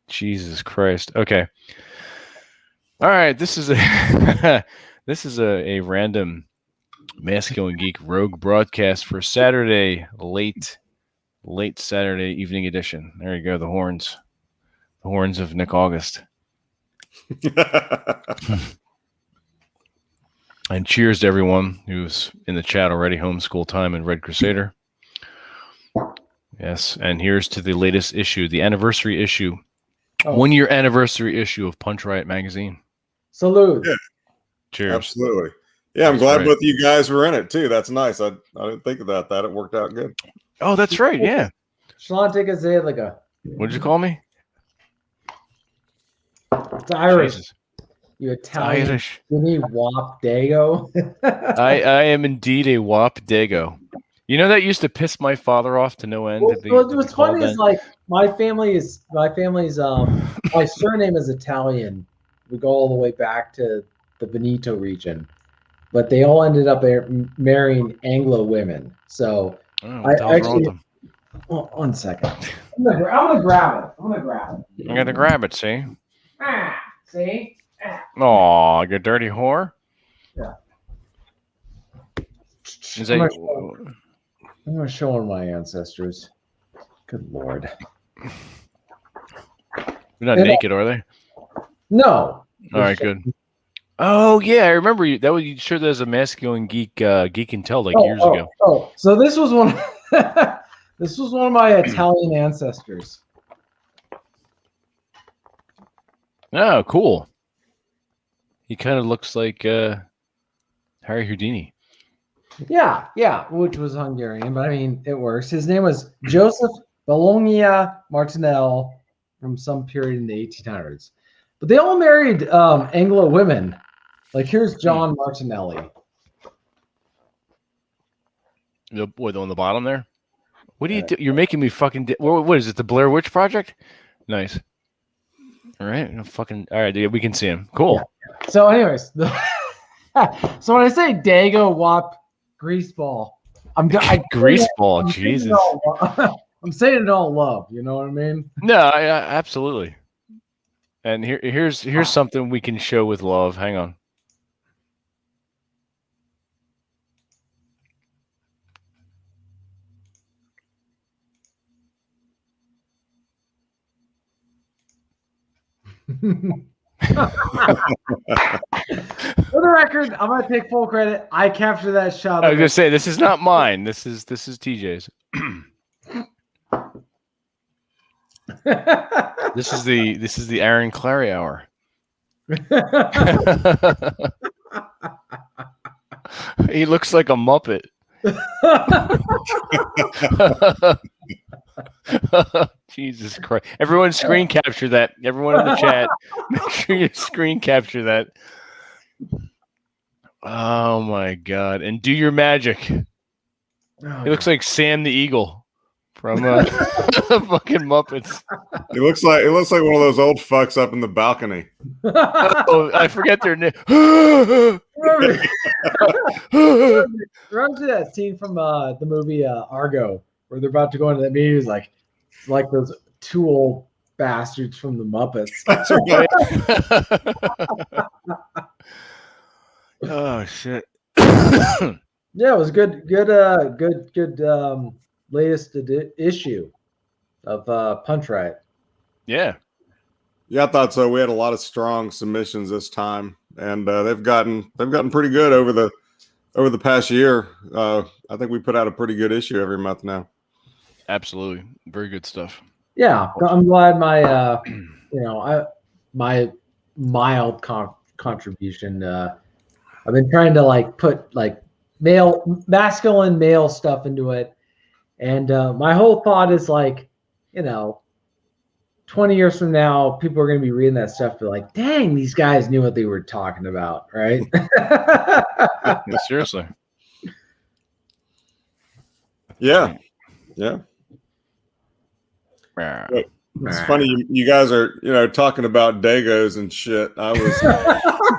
Jesus Christ. Okay. All right. This is a a random Masculine Geek Rogue broadcast for Saturday, late Saturday evening edition. There you go. The horns of Nick August. And cheers to everyone who's in the chat already. Homeschool time and Red Crusader. Yes, and here's to the latest issue, the anniversary issue, 1 year anniversary issue of Punch Riot magazine. Salute. Yeah. Cheers. Absolutely. Yeah, I'm glad both of you guys were in it too. That's nice. I didn't think about that. It worked out good. Oh, that's right. Yeah. Shalante Gazeliga. What did you call me? It's Irish. Jesus. You Italian. Irish. Skinny wop dago. I am indeed a wop dago. You know, that used to piss my father off to no end. What's funny is like my family's my surname is Italian. We go all the way back to the Veneto region, but they all ended up marrying Anglo women. So I actually, one second. I'm gonna grab it. I'm gonna grab it. See? See? Aw, you dirty whore. Yeah. Is that? I'm going to show on my ancestors. Good Lord. They're not naked, are they? No. All right, good. Oh yeah, I remember you. That was you sure there's a Masculine Geek and Tell years ago. So this was one. This was one of my Italian ancestors. Oh, cool. He kind of looks like Harry Houdini. Yeah, which was Hungarian, but I mean, it works. His name was Joseph Bologna Martinell from some period in the 1800s. But they all married Anglo women. Like, here's John Martinelli. The boy on the bottom there? What do you do? You're making me fucking... What is it, the Blair Witch Project? Nice. All right. All right, we can see him. Cool. Yeah. So anyways, so when I say Dago, Wop, Greaseball, Greaseball, Jesus. I'm saying it all love, you know what I mean? No, absolutely. And here's something we can show with love. Hang on. For the record, I'm gonna take full credit. I captured that shot. I was gonna say this is not mine. This is TJ's. This is the Aaron Clary hour. He looks like a Muppet. Jesus Christ. Everyone screen capture that. Everyone in the chat, make sure you screen capture that. Oh my God. And do your magic. He looks like Sam the Eagle from fucking Muppets. It looks like one of those old fucks up in the balcony. Oh, I forget their name. Remember that scene from the movie Argo where they're about to go into that meeting? It's like those two old bastards from the Muppets. Oh shit. Yeah, it was good latest issue of Punch Riot. Yeah, I thought so. We had a lot of strong submissions this time, and they've gotten pretty good over the past year. I think we put out a pretty good issue every month now. Absolutely, very good stuff. Yeah, I'm glad my my mild contribution. I've been trying to put masculine male stuff into it, and my whole thought is 20 years from now, people are going to be reading that stuff, be like, "Dang, these guys knew what they were talking about," right? Yeah, seriously. Yeah. It's funny you guys are talking about Dagos and shit. I was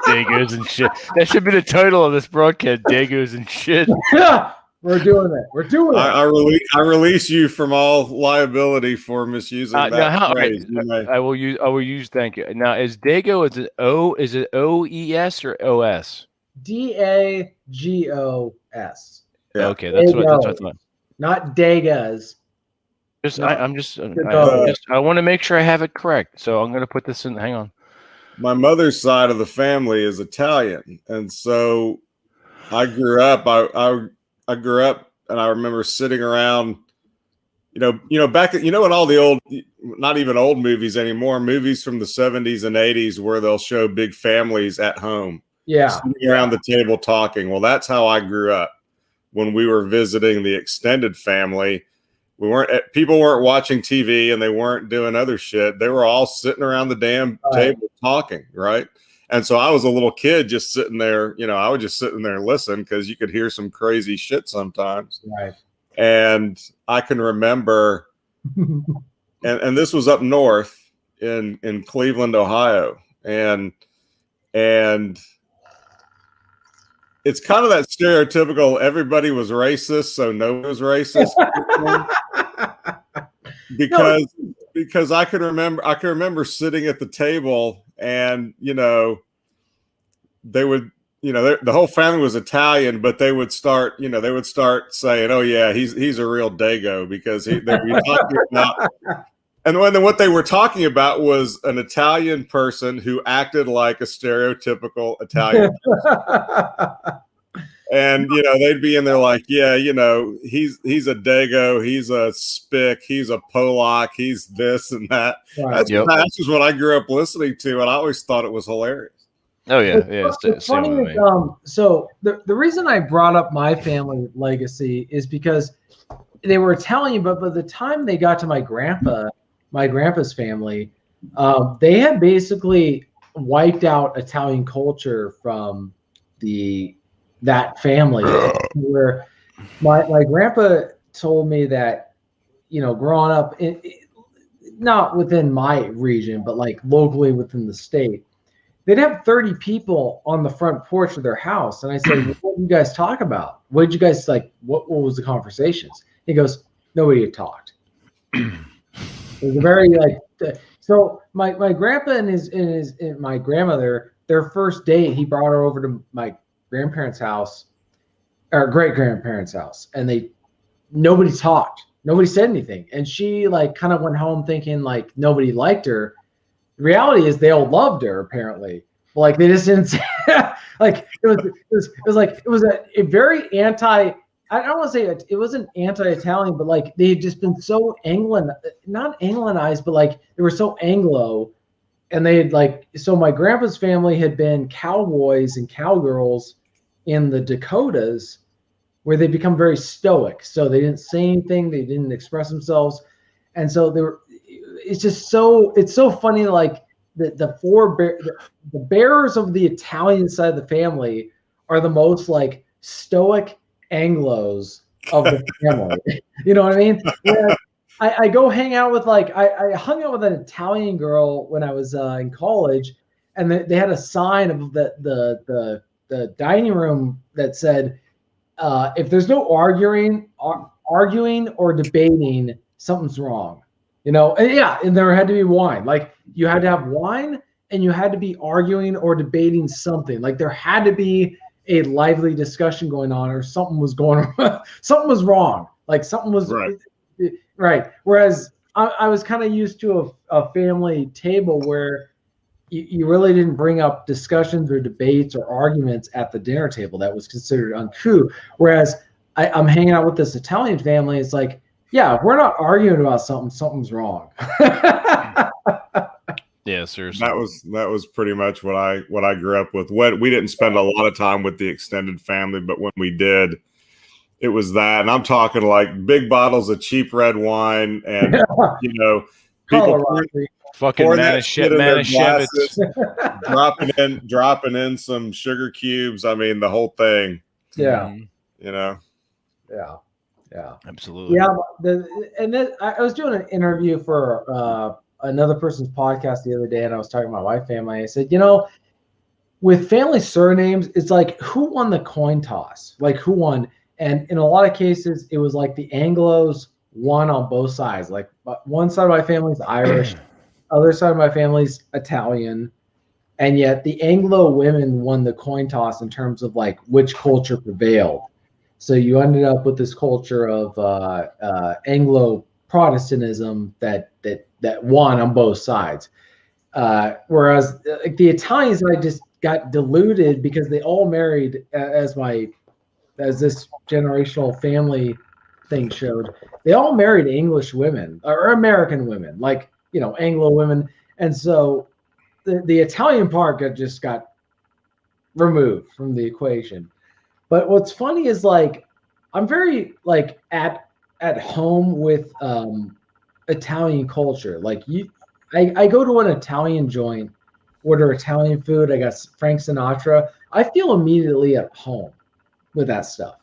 Dagos and shit. That should be the title of this broadcast. Dagos and shit. Yeah. We're doing it. We're doing it. I release you from all liability for misusing that now, phrase. I will use. Thank you. Now, is Dago? Is it O? Is it OES or OS? Dagos. Yeah. Okay, that's what I thought. Not Dagas. I want to make sure I have it correct. So I'm going to put this in. Hang on. My mother's side of the family is Italian, and so I grew up. I grew up, and I remember sitting around. Back when all the old, not even old movies anymore, movies from the 70s and 80s where they'll show big families at home, sitting around the table talking. Well, that's how I grew up. When we were visiting the extended family, people weren't watching TV and they weren't doing other shit. They were all sitting around the damn table talking, right? And so I was a little kid just sitting there, I would just sit in there and listen because you could hear some crazy shit sometimes. Right. And I can remember, and this was up north in Cleveland, Ohio. And it's kind of that stereotypical everybody was racist, so nobody was racist. because I can remember sitting at the table and they would the whole family was Italian, but they would start saying, oh yeah, he's a real Dago because they were talking about. And then what they were talking about was an Italian person who acted like a stereotypical Italian person. And, they'd be in there like, yeah, he's a Dago, he's a Spick, he's a Polak, he's this and that. Right. That's just what I grew up listening to, and I always thought it was hilarious. Oh, yeah. It's funny is, so the reason I brought up my family legacy is because they were Italian, but by the time they got to my grandpa's family, they had basically wiped out Italian culture from that family. Where my grandpa told me that, growing up, not within my region, but like locally within the state, they'd have 30 people on the front porch of their house. And I said, what did you guys talk about? What did you guys what was the conversations? He goes, nobody had talked. It was a very so my grandpa and my grandmother, their first date, he brought her over to my grandparents' house or great grandparents' house, and nobody talked, nobody said anything, and she kind of went home thinking nobody liked her. The reality is they all loved her apparently, but they just didn't say, it was a very anti. I don't want to say it wasn't anti-Italian, but they had just been so not Anglicized, but they were so Anglo, and they had so my grandpa's family had been cowboys and cowgirls in the Dakotas, where they become very stoic. So they didn't say anything, they didn't express themselves, and so they were. It's so funny. The bearers of the Italian side of the family are the most stoic Anglos of the family. You know what I mean? I go hang out with I hung out with an Italian girl when I was in college, and they had a sign of the dining room that said, if there's no arguing or debating, something's wrong. And there had to be wine. You had to have wine, and you had to be arguing or debating something. There had to be a lively discussion going on, or something was going on. Something was wrong. Something was right. Whereas I was kind of used to a family table where you really didn't bring up discussions or debates or arguments at the dinner table. That was considered untrue. Whereas I'm hanging out with this Italian family. It's yeah, if we're not arguing about something, something's wrong. Yeah, seriously. That was pretty much what I grew up with. We didn't spend a lot of time with the extended family, but when we did, it was that. And I'm talking big bottles of cheap red wine, and people fucking Manischewitz, dropping in some sugar cubes. I mean, the whole thing. Yeah. Yeah. Yeah, absolutely. Yeah, I was doing an interview for another person's podcast the other day, and I was talking about my family. I said, with family surnames, it's who won the coin toss? Who won? And in a lot of cases, it was like the Anglos won on both sides. Like one side of my family's Irish, other side of my family's Italian, and yet the Anglo women won the coin toss in terms of like which culture prevailed. So you ended up with this culture of Anglo Protestantism that won on both sides. Whereas like the Italians, I just got diluted because they all married, as this generational family thing showed, they all married English women or American women, like, Anglo women. And so the Italian part just got removed from the equation. But what's funny is like, I'm very like at home with Italian culture. Like I go to an Italian joint, order Italian food. I got Frank Sinatra. I feel immediately at home with that stuff,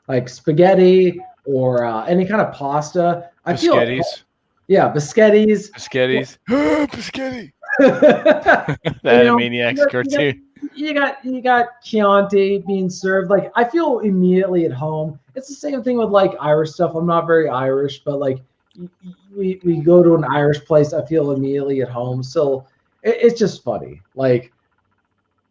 like spaghetti or any kind of pasta. I feel biscottis. Biscottis. Biscotti. The Animaniacs cartoon. You got Chianti being served. Like I feel immediately at home. It's the same thing with like Irish stuff. I'm not very Irish, but like we go to an Irish place, I feel immediately at home. So it's just funny. Like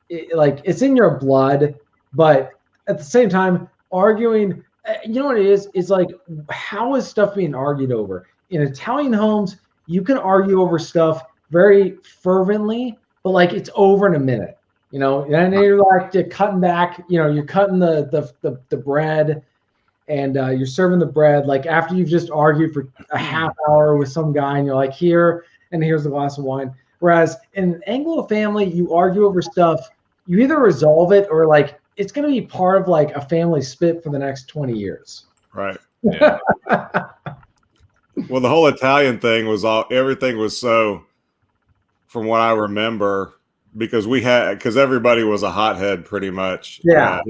it's in your blood, but at the same time, arguing, what it is? It's like, how is stuff being argued over? In Italian homes, you can argue over stuff very fervently, but like it's over in a minute, and then you're like, you're cutting back, you're cutting the bread and you're serving the bread. Like after you've just argued for a half hour with some guy and you're like, here, and here's a glass of wine. Whereas in an Anglo family, you argue over stuff, you either resolve it or like, it's going to be part of like a family spit for the next 20 years. Right. Yeah. Well, the whole Italian thing was everything was so, from what I remember, because everybody was a hothead pretty much. Yeah.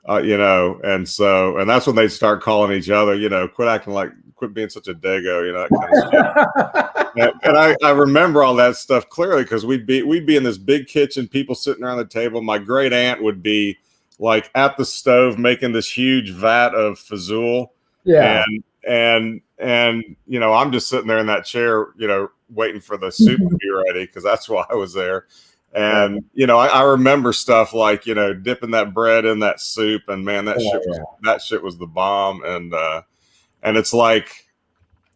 And that's when they'd start calling each other, quit being such a dago, that kind of shit. and I remember all that stuff clearly because we'd be in this big kitchen, people sitting around the table. My great aunt would be like at the stove making this huge vat of fazool. Yeah. And I'm just sitting there in that chair, waiting for the soup to be ready because that's why I was there. And I remember stuff like dipping that bread in that soup, and man, that shit was the bomb. And it's like,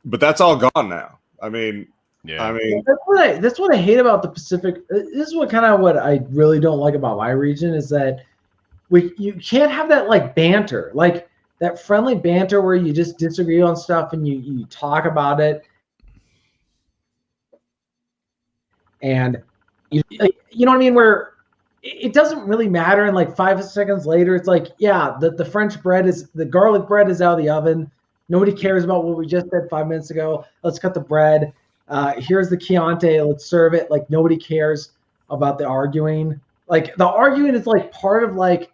but that's all gone now. I mean, that's what I hate about the Pacific. This is what I really don't like about my region is that you can't have that like banter, like that friendly banter where you just disagree on stuff and you talk about it. And you know what I mean? Where it doesn't really matter. And like 5 seconds later, it's like, yeah, the French bread the garlic bread is out of the oven. Nobody cares about what we just said 5 minutes ago. Let's cut the bread. Here's the Chianti. Let's serve it. Like nobody cares about the arguing. Like the arguing is like part of like,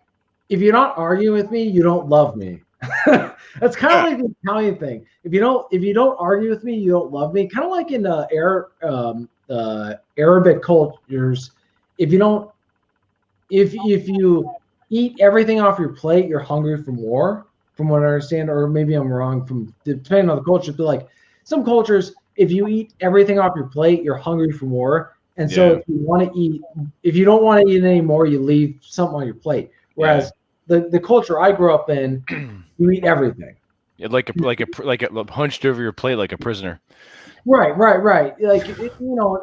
if you're not arguing with me, you don't love me. That's kind of like the Italian thing. If you don't argue with me, you don't love me. Kind of like in Arabic cultures, if you eat everything off your plate, you're hungry for more. From what I understand, or maybe I'm wrong. Depending on the culture, but like some cultures, if you eat everything off your plate, you're hungry for more. And so if you don't want to eat anymore, you leave something on your plate. Whereas the culture I grew up in, you eat everything. Like a hunched over your plate like a prisoner. Right. Like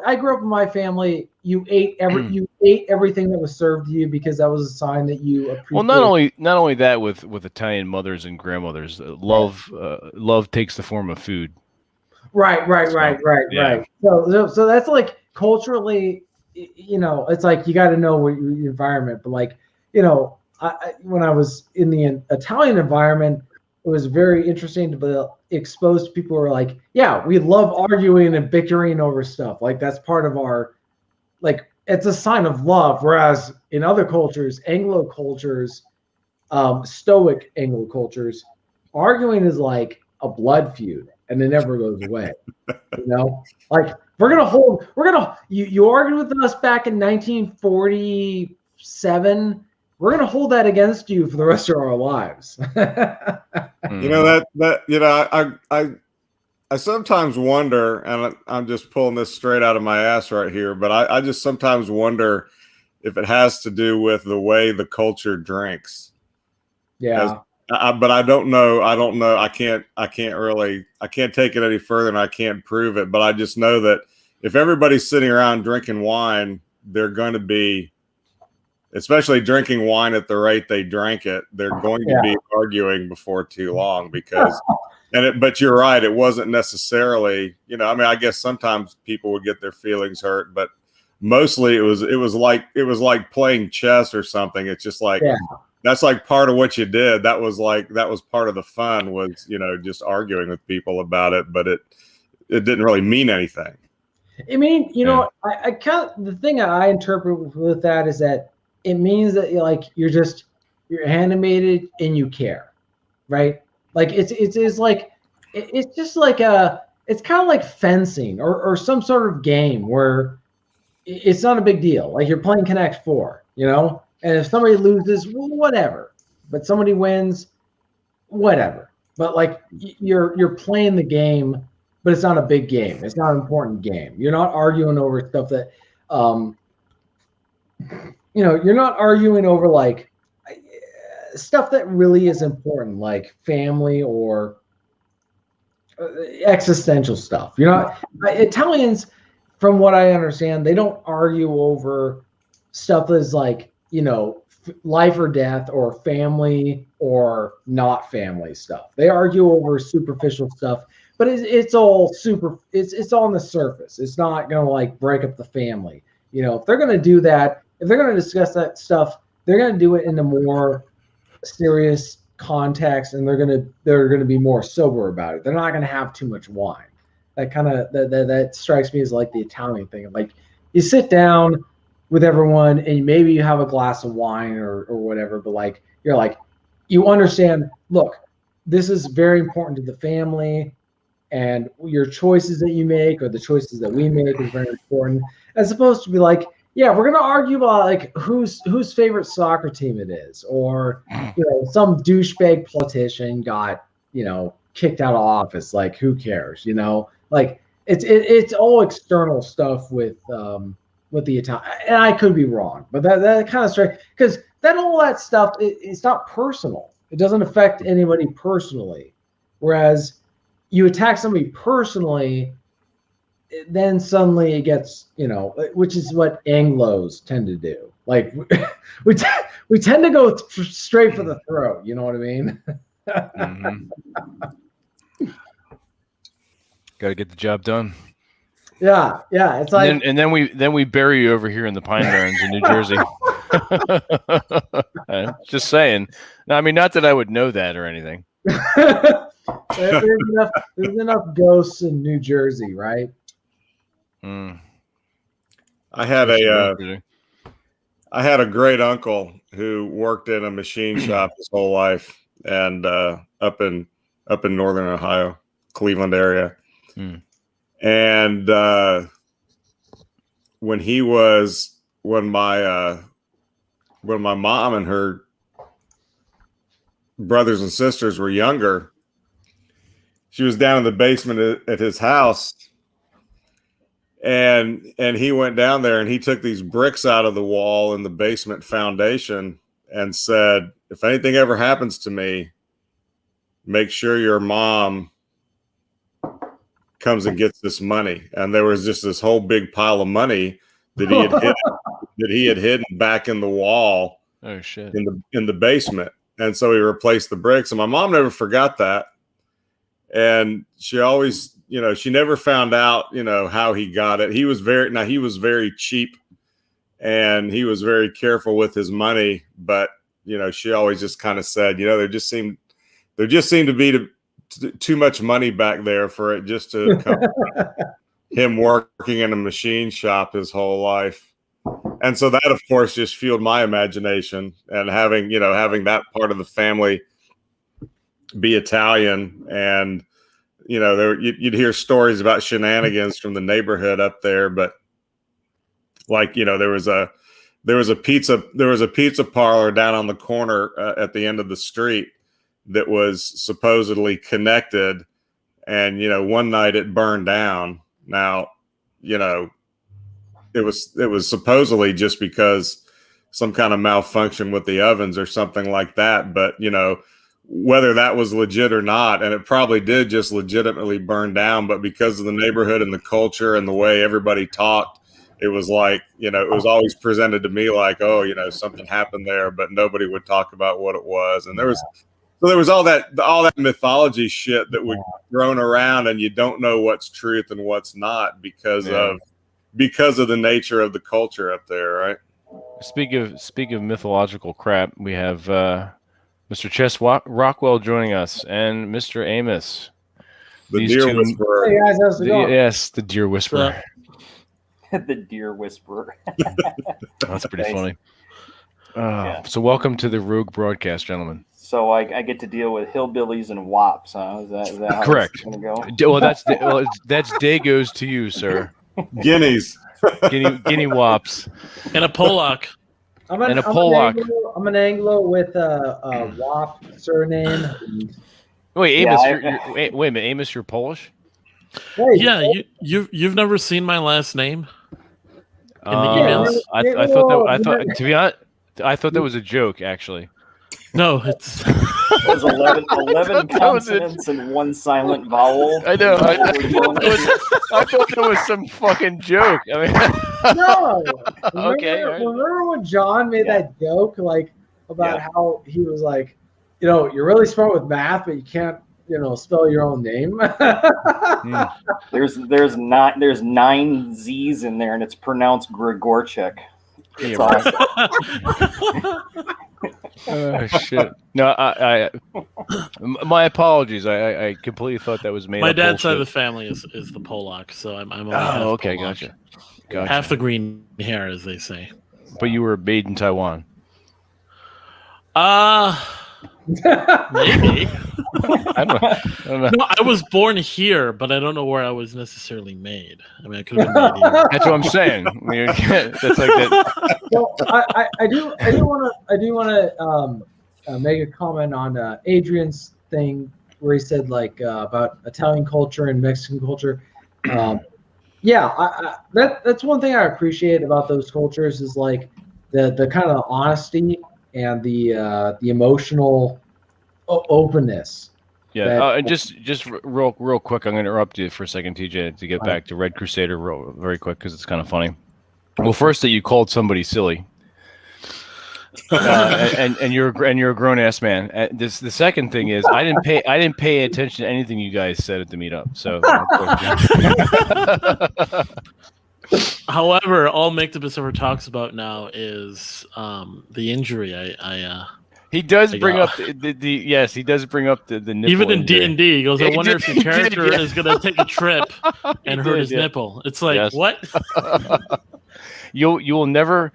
I grew up in my family. You ate everything that was served to you because that was a sign that you appreciated. Well, not only that with Italian mothers and grandmothers, love takes the form of food. Right. So that's like culturally, it's like you got to know what your environment. But like, when I was in the Italian environment, it was very interesting to be exposed to people who are like, yeah, we love arguing and bickering over stuff. Like that's part of our, like, it's a sign of love. Whereas in other cultures, Anglo cultures, stoic Anglo cultures, arguing is like a blood feud and it never goes away. Like you argued with us back in 1947 we're going to hold that against you for the rest of our lives. You know, that you know, I sometimes wonder, and I'm just pulling this straight out of my ass right here, but I just sometimes wonder if it has to do with the way the culture drinks. Yeah. But I don't know. I can't take it any further, and I can't prove it. But I just know that if everybody's sitting around drinking wine, they're going to be, especially drinking wine at the rate they drank it, they're going to be arguing before too long because, but you're right. It wasn't necessarily, you know, I mean, I guess sometimes people would get their feelings hurt, but mostly it was like playing chess or something. It's just like, that's like part of what you did. That was part of the fun was, you know, just arguing with people about it, but it didn't really mean anything. I mean, you know, I kind of, the thing I interpret with that is that it means that you're animated and you care, right? Like it's like it's just like it's kind of like fencing or some sort of game where it's not a big deal. Like you're playing Connect 4, you know, and if somebody loses, well, whatever. But somebody wins, whatever. But like you're playing the game, but it's not a big game. It's not an important game. You're not arguing over stuff that you know, you're not arguing over like stuff that really is important, like family or existential stuff. You're not Italians, from what I understand, they don't argue over stuff that's like, you know, life or death or family or not family stuff. They argue over superficial stuff, but it's all it's all on the surface. It's not gonna like break up the family. You know, if they're gonna do that, if they're going to discuss that stuff, they're going to do it in a more serious context, and they're going to be more sober about it. They're not going to have too much wine. That kind of that strikes me as like the Italian thing. Like you sit down with everyone, and maybe you have a glass of wine or whatever, but like you're like you understand. Look, this is very important to the family, and your choices that you make or the choices that we make is very important. As opposed to be like, yeah, we're gonna argue about like whose favorite soccer team it is, or you know, some douchebag politician got, you know, kicked out of office. Like, who cares? You know, like it's all external stuff with the Italian. And I could be wrong, but that kind of strikes because all that stuff it's not personal. It doesn't affect anybody personally. Whereas you attack somebody personally, then suddenly it gets, you know, which is what Anglos tend to do. Like we tend to go straight for the throat. You know what I mean? Got to get the job done. Yeah. It's like, and then we bury you over here in the Pine Barrens in New Jersey. Just saying. No, I mean, not that I would know that or anything. there's enough ghosts in New Jersey, right? I had a great uncle who worked in a machine shop his whole life, and up in northern Ohio, Cleveland area. And when my mom and her brothers and sisters were younger, she was down in the basement at his house. And he went down there and he took these bricks out of the wall in the basement foundation and said, if anything ever happens to me, make sure your mom comes and gets this money. And there was just this whole big pile of money that he had hidden back in the wall. Oh shit. In the basement. And so he replaced the bricks. And my mom never forgot that. And she always, you know, she never found out, you know, how he got it. He was very cheap and he was very careful with his money. But, you know, she always just kind of said, you know, there just seemed to be too much money back there for it just to come. Him working in a machine shop his whole life. And so that, of course, just fueled my imagination, and having that part of the family be Italian, and, you know, you'd hear stories about shenanigans from the neighborhood up there. But like, you know, there there was a pizza parlor down on the corner at the end of the street that was supposedly connected, and one night it burned down. Now, it was supposedly just because some kind of malfunction with the ovens or something like that, but whether that was legit or not, and it probably did just legitimately burn down, but because of the neighborhood and the culture and the way everybody talked, it was like, it was always presented to me like, oh, something happened there, but nobody would talk about what it was. And there was all that mythology shit that was thrown around, and you don't know what's truth and what's not because of the nature of the culture up there, right? Speak of mythological crap, we have Mr. Chess Rockwell joining us, and Mr. Amos. The Deer Whisperer. Hey guys, how's it going? Yes, the Deer Whisperer. The Deer Whisperer. That's pretty funny. So welcome to the Rogue broadcast, gentlemen. So I get to deal with hillbillies and wops, huh? Is that how correct? It's gonna go? Well, that's Dagos to you, sir. Guineas. Guinea wops. And a Polak. I'm an Anglo with a Wop surname. Wait, Amos, wait a minute, Amos, you're Polish? Hey, Yeah, you've never seen my last name in the emails? I thought to be honest, I thought that was a joke, actually. No, it's It was 11 consonants and one silent vowel. I know. I thought that was some fucking joke. I mean, no. Okay, Remember when John made that joke, like about how he was like, you're really smart with math, but you can't, spell your own name. There's 9 Z's in there, and it's pronounced Grigorchik. It's awesome. Oh shit! No, I my apologies. I completely thought that was made. my up dad's side of the bullshit. family is the Polak, so I'm only Oh, okay, Polak. gotcha. Half the green hair, as they say. But you were made in Taiwan. Maybe. I don't know. No, I was born here, but I don't know where I was necessarily made. I mean, I could have been made here. That's what I'm saying. I mean, that's like that. Well, I do want to make a comment on Adrian's thing where he said like about Italian culture and Mexican culture. That's one thing I appreciate about those cultures is like the kind of honesty and the emotional openness. Yeah, and just real quick, I'm going to interrupt you for a second, TJ, to get back to Red Crusader very quick because it's kind of funny. Well, first that you called somebody silly, and you're a grown ass man. The second thing is I didn't pay attention to anything you guys said at the meetup. So, however, all Make the Pacific talks about now is the injury. he does bring up he does bring up the nipple. Even in injury. D&D, he goes, I wonder if He your did, character yeah. is going to take a trip and hurt his nipple. It's like, what? You'll never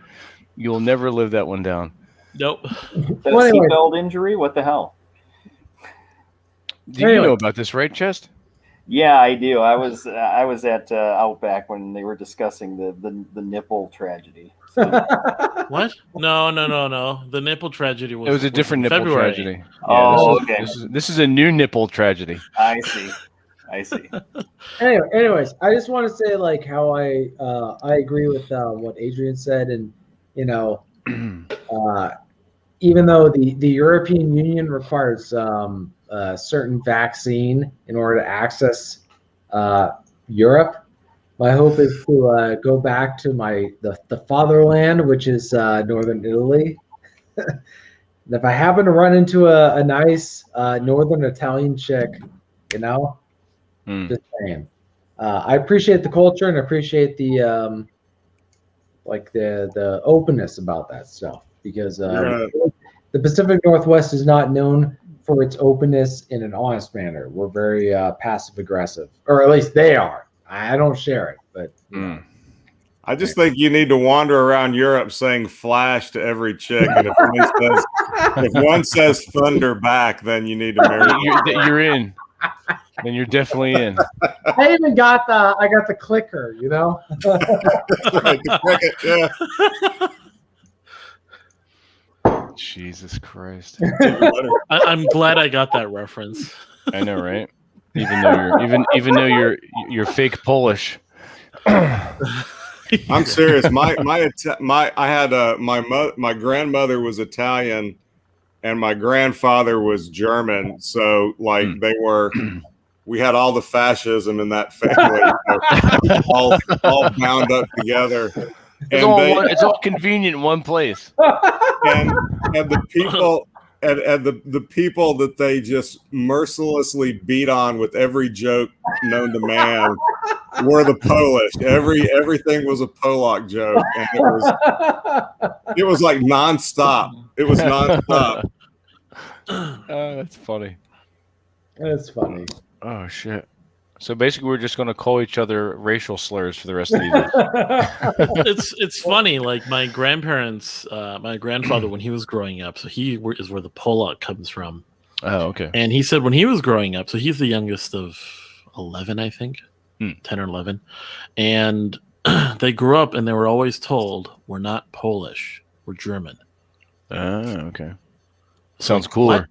live that one down. Nope. That a seatbelt injury? What the hell? Do you know about this, right, Chest? Yeah, I do. I was at Outback when they were discussing the nipple tragedy. So, What? No. The nipple tragedy was. It was a different nipple February. tragedy. Okay. This is a new nipple tragedy. I see. Anyways, I just want to say like how I agree with what Adrian said, and even though the European Union requires a certain vaccine in order to access Europe, my hope is to go back to the fatherland, which is northern Italy. And if I happen to run into a nice northern Italian chick, just saying. I appreciate the culture and appreciate the the openness about that stuff because the Pacific Northwest is not known for its openness in an honest manner. We're very passive aggressive, or at least they are. I don't share it, but I just think you need to wander around Europe saying "flash" to every chick, and if one says "thunder" back, then you need to marry. You're in. Then you're definitely in. I even got the clicker, Right, the cricket, yeah. Jesus Christ. I'm glad I got that reference. I know, right? Even though you're fake Polish. I'm serious. My grandmother was Italian, and my grandfather was German. So like we had all the fascism in that family, all bound up together. It's all convenient in one place. And the people and the people that they just mercilessly beat on with every joke known to man were the Polish. Everything was a Polak joke, and it was like nonstop. It was nonstop. That's funny. That's funny. Oh shit. So basically, we're just going to call each other racial slurs for the rest of the evening. It's funny. Like my grandparents, my grandfather, when he was growing up, so he is where the Polak comes from. Oh, okay. And he said when he was growing up, so he's the youngest of 11, I think, 10 or 11, and they grew up and they were always told, "We're not Polish, we're German." Oh, okay. Sounds cooler.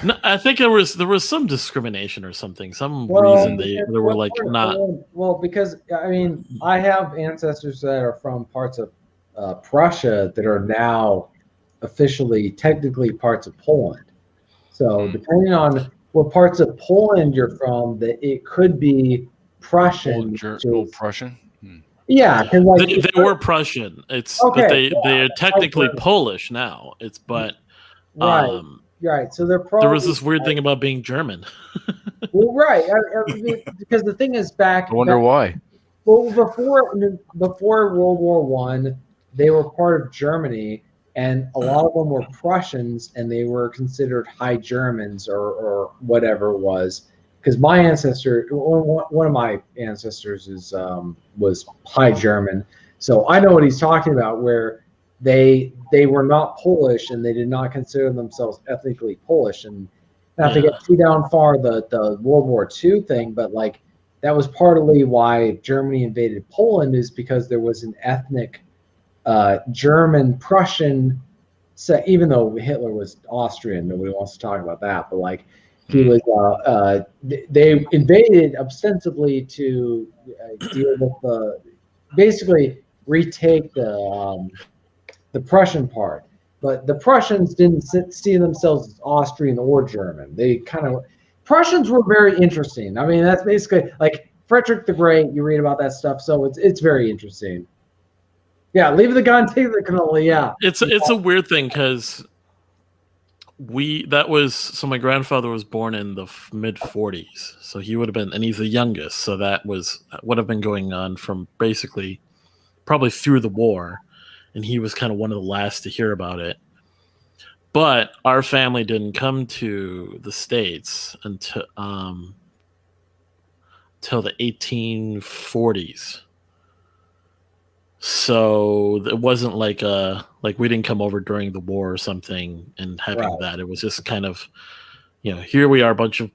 No, I think there was some discrimination or something, some reason they were like not. Well, because I mean, I have ancestors that are from parts of Prussia that are now officially, technically parts of Poland. So depending on what parts of Poland you're from, that it could be Prussian. Old Prussian. Yeah, because like they were Prussian. It's okay, but they're technically Polish now. It's but right. Right, so they're probably. There was this weird thing about being German. Well, right, because the thing is back. I wonder why. Well, before World War I, they were part of Germany, and a lot of them were Prussians, and they were considered High Germans or whatever it was. Because my ancestor, one of my ancestors was High German, so I know what he's talking about. Where they were not Polish and they did not consider themselves ethnically Polish. And not to get too down far the World War II thing, but like that was partly why Germany invaded Poland, is because there was an ethnic German Prussian. So even though Hitler was Austrian, nobody wants to talk about that. But like he was, they invaded ostensibly to deal with basically retake the Prussian part, but the Prussians didn't see themselves as Austrian or German. They Prussians were very interesting. I mean, that's basically like Frederick the Great. You read about that stuff, so it's very interesting. Yeah, leave the gun, take the cannoli. Yeah, it's a weird thing because so my grandfather was born in the mid 40s, so he would have been, and he's the youngest, so that would have been going on from basically probably through the war. And he was kind of one of the last to hear about it. But our family didn't come to the States until the 1840s. So it wasn't like we didn't come over during the war or something and having that. It was just kind of, here we are, a bunch of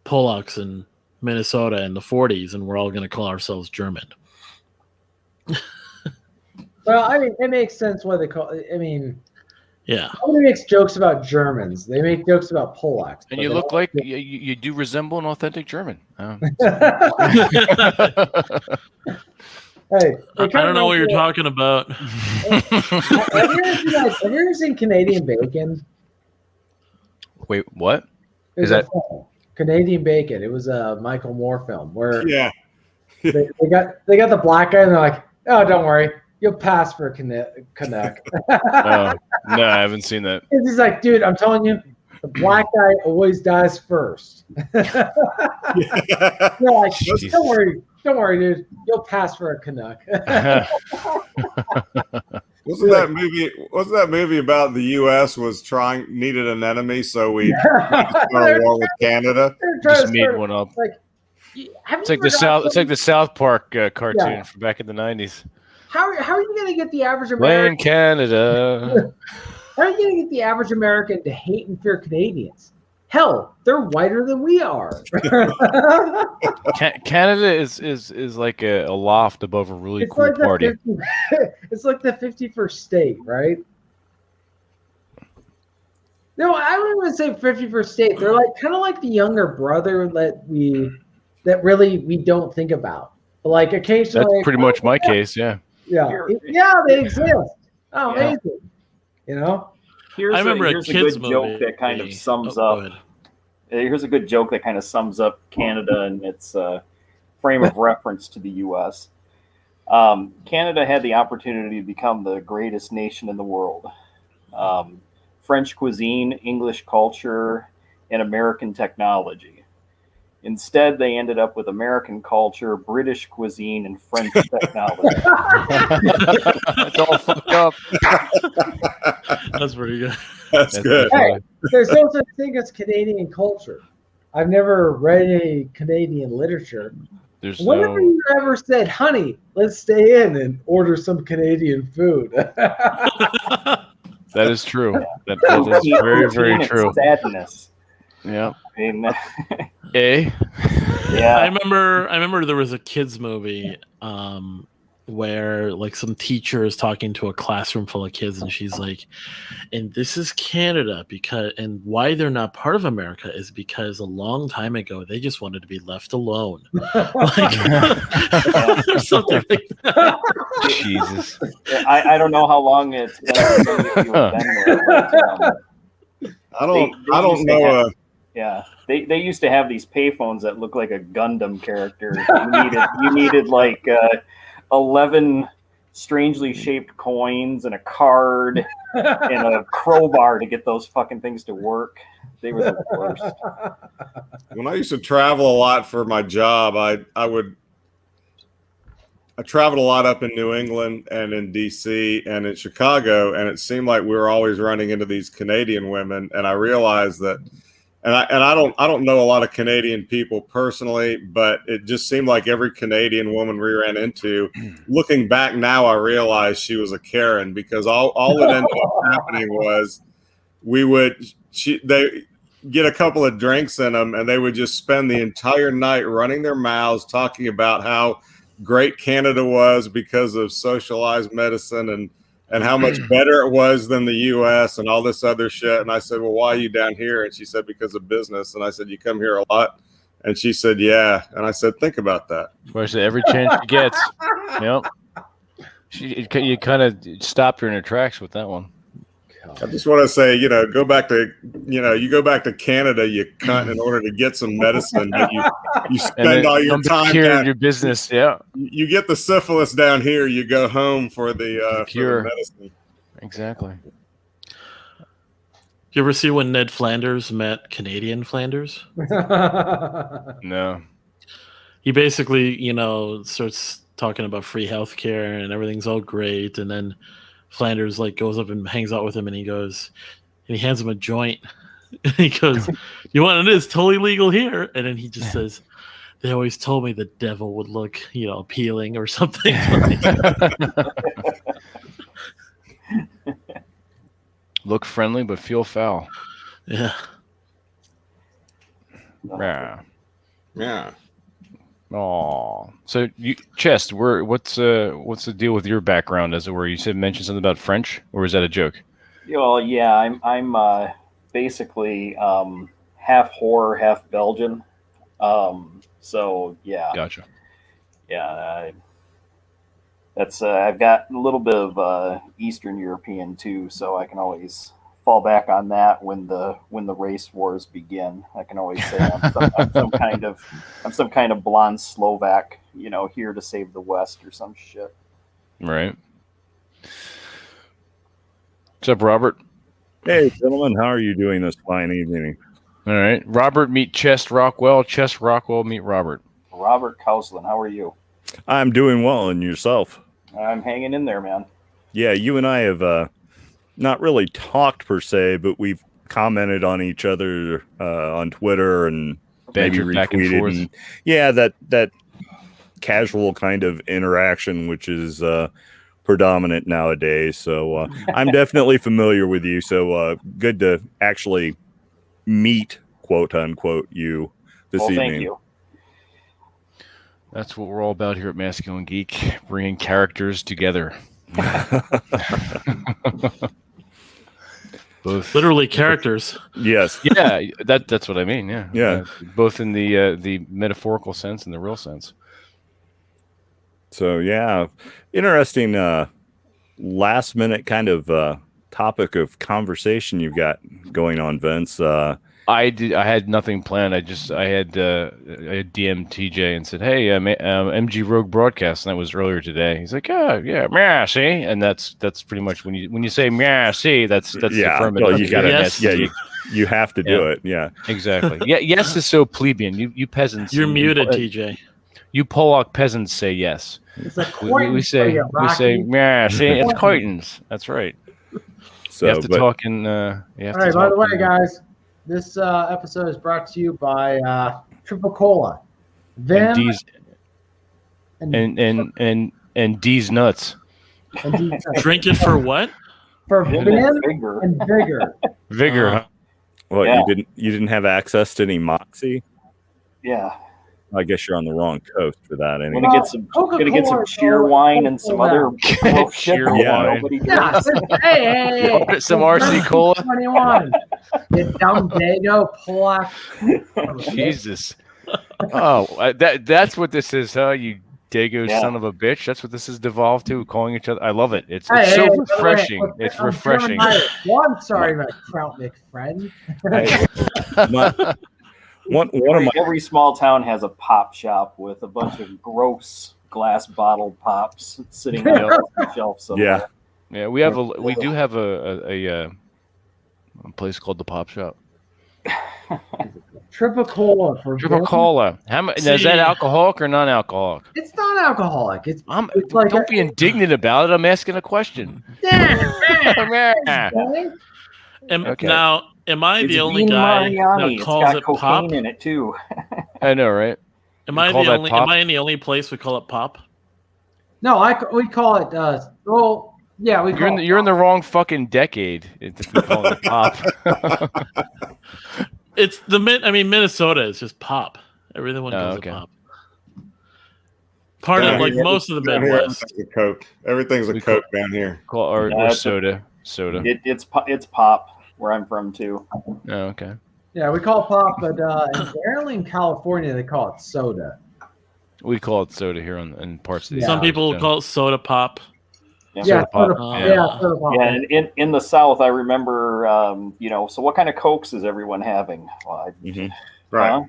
Polacks in Minnesota in the 40s, and we're all going to call ourselves German. Well, I mean, it makes sense why they call it. I mean, yeah. Nobody makes jokes about Germans. They make jokes about Polacks. And you look like you do resemble an authentic German. Hey, I don't know what you're talking about. Have you ever seen Canadian Bacon? Wait, what? Is that Canadian Bacon? It was a Michael Moore film where they got the black guy and they're like, oh, don't worry. You'll pass for a Canuck. No, I haven't seen that. He's like, dude, I'm telling you, the black guy always dies first. They're like, don't worry, dude. You'll pass for a Canuck. Wasn't that movie about the U.S. needed an enemy, so we start a war with Canada? Just made one up. It's like the South Park cartoon from back in the 90s. How are you going to get the average American? In Canada. How are you going to get the average American to hate and fear Canadians? Hell, they're whiter than we are. Canada is like a loft above a really cool party. It's like the 51st state, right? No, I wouldn't even say 51st State. They're like kind of like the younger brother that really we don't think about. But like occasionally, That's pretty much my case. Yeah. they exist. Oh, Yeah. amazing. You know? I remember a here's kids good joke movie. that kind of sums Go up. ahead. Here's a good joke that kind of sums up Canada and its frame of reference to the U.S. Canada had the opportunity to become the greatest nation in the world. French cuisine, English culture, and American technology. Instead, they ended up with American culture, British cuisine, and French technology. It's all fucked up. That's pretty good. That's good. Hey, there's no such thing as Canadian culture. I've never read any Canadian literature. There's Whenever you ever said, honey, let's stay in and order some Canadian food. that is true. That is very, very true. Sadness. Yeah. I mean, A. yeah. I remember there was a kids movie where like some teacher is talking to a classroom full of kids and she's like, and this is Canada and why they're not part of America is because a long time ago they just wanted to be left alone. Or something like that. Jesus. I don't know how long it's been since you've been there, but, I don't they used to know. have- yeah, they used to have these payphones that looked like a Gundam character. You needed like 11 strangely shaped coins and a card and a crowbar to get those fucking things to work. They were the worst. When I used to travel a lot for my job, I traveled a lot up in New England and in DC and in Chicago, and it seemed like we were always running into these Canadian women. And I realized that, and I don't know a lot of Canadian people personally, but it just seemed like every Canadian woman we ran into, looking back now, I realized she was a Karen, because all that ended up happening was they get a couple of drinks in them and they would just spend the entire night running their mouths talking about how great Canada was because of socialized medicine and how much better it was than the U.S. and all this other shit. And I said, well, why are you down here? And she said, because of business. And I said, you come here a lot? And she said, yeah. And I said, think about that. Well, I said every chance she gets. Yep. You kind of stopped her in her tracks with that one. I just want to say, you go back to Canada, you cunt, in order to get some medicine. But you spend all your time here down in your business. Yeah. You get the syphilis down here. You go home for the medicine. Exactly. You ever see when Ned Flanders met Canadian Flanders? No. He basically, starts talking about free healthcare and everything's all great, and then Flanders like goes up and hangs out with him, and he hands him a joint. And he goes, "You want it? It's totally legal here." And then he just says, "They always told me the devil would look, appealing or something." Look friendly, but feel foul. Yeah. Yeah. Oh, so Chest, what's the deal with your background? As it were, you mentioned something about French, or is that a joke? Well, yeah, I'm basically half horror, half Belgian. So yeah. Gotcha. Yeah, I've got a little bit of Eastern European too, so I can always fall back on that when the race wars begin. I can always say I'm some kind of blonde Slovak, here to save the West or some shit. Right. What's up, Robert? Hey, gentlemen, how are you doing this fine evening? All right, Robert meet Chest Rockwell. Chest Rockwell meet Robert. Robert Kauslin, how are you? I'm doing well, and yourself? I'm hanging in there, man. Yeah, you and I have not really talked per se, but we've commented on each other on Twitter and maybe back and retweeted. forth. And yeah, that casual kind of interaction, which is predominant nowadays. So I'm definitely familiar with you. So good to actually meet, quote unquote, you this evening. Thank you. That's what we're all about here at Masculine Geek, bringing characters together. both Literally characters. Yes. Yeah, that's what I mean. Yeah, Yeah. both in the metaphorical sense and the real sense. So yeah, interesting. Last minute kind of topic of conversation you've got going on, Vince. I had nothing planned. I had DM'd TJ and said, "Hey, MG Rogue Broadcast," and that was earlier today. He's like, "Yeah, see," and that's pretty much when you say see, that's Yeah, affirmative. well, you gotta Yes. you have to do it. Yeah, exactly. Yeah, yes is so plebeian. You peasants. You're muted, TJ. You Polak peasants say yes. It's a We say yeah. See, it's Coitons. That's right. so You have to but talk in. You have All to right. By talk the way, in- guys, this episode is brought to you by Triple Cola. and Vim D's and D's nuts. and D's Drink it for what? for Vim Vim and Vigor. and Vigor. Vigor. Huh? what Yeah. you didn't have access to any Moxie? Yeah. I guess you're on the wrong coast for that. I'm Anyway. gonna get some Coca-Cola cheer is wine and some other Coca-Cola. Cheer bullshit that wine. nobody Yeah. drinks. Hey. Some RC Cola. 21. You dumb Dago Polak. Jesus. Oh, that's what this is, huh? You Dago Yeah. son of a bitch. That's what this has devolved to, calling each other. I love it. It's Hey, so hey, refreshing. wait, It's I'm refreshing. Well, I'm sorry, my Trout McFriend. One of my Every small town has a pop shop with a bunch of gross glass bottle pops sitting on the shelf somewhere. yeah. Yeah, we do have a place called the Pop Shop. Triple Cola for Triple Vim. Cola. How much is See- that? Alcoholic or non-alcoholic? It's not alcoholic. It's like Don't be indignant about it. I'm asking a question. yeah. Okay. Now, am I It's the only Bean guy Mariani. that It's calls got it cocaine pop? in it too. I know, right? Am You I call the that only? pop? Am I in the only place we call it pop? No, we call it. Well, yeah, we call You're in the wrong fucking decade if we call it pop. It's Minnesota is just pop. Everyone calls okay. it pop. Part Down of like here- most of the down here, Midwest. everything's a Coke. Everything's a We Coke down here. or That's soda. It's pop where I'm from too. Oh, okay. Yeah, we call it pop, but apparently in California they call it soda. We call it soda here in parts of the Some South, people so. call it soda pop. Yeah, Soda pop. soda pop. Yeah, soda pop. Yeah, and in the South, I remember, so what kind of Cokes is everyone having? Well, Mhm. Right. huh?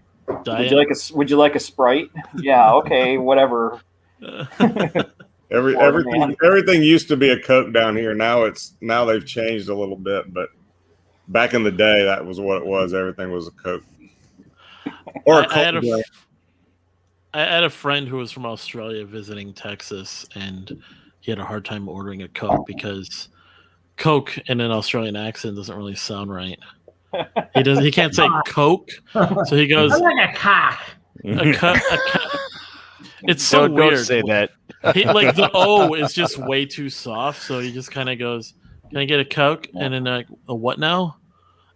Diet. Would you like a Sprite? Yeah, okay, whatever. Everything used to be a Coke down here. Now they've changed a little bit, but back in the day, that was what it was. Everything was a Coke. Or a I had Coke. I had a friend who was from Australia visiting Texas, and he had a hard time ordering a Coke because Coke in an Australian accent doesn't really sound right. He can't say Coke, so he goes I'm like a cock. a co- It's so Don't weird. say that. Like the O is just way too soft, so he just kind of goes, "Can I get a Coke?" And then like, "A what now?"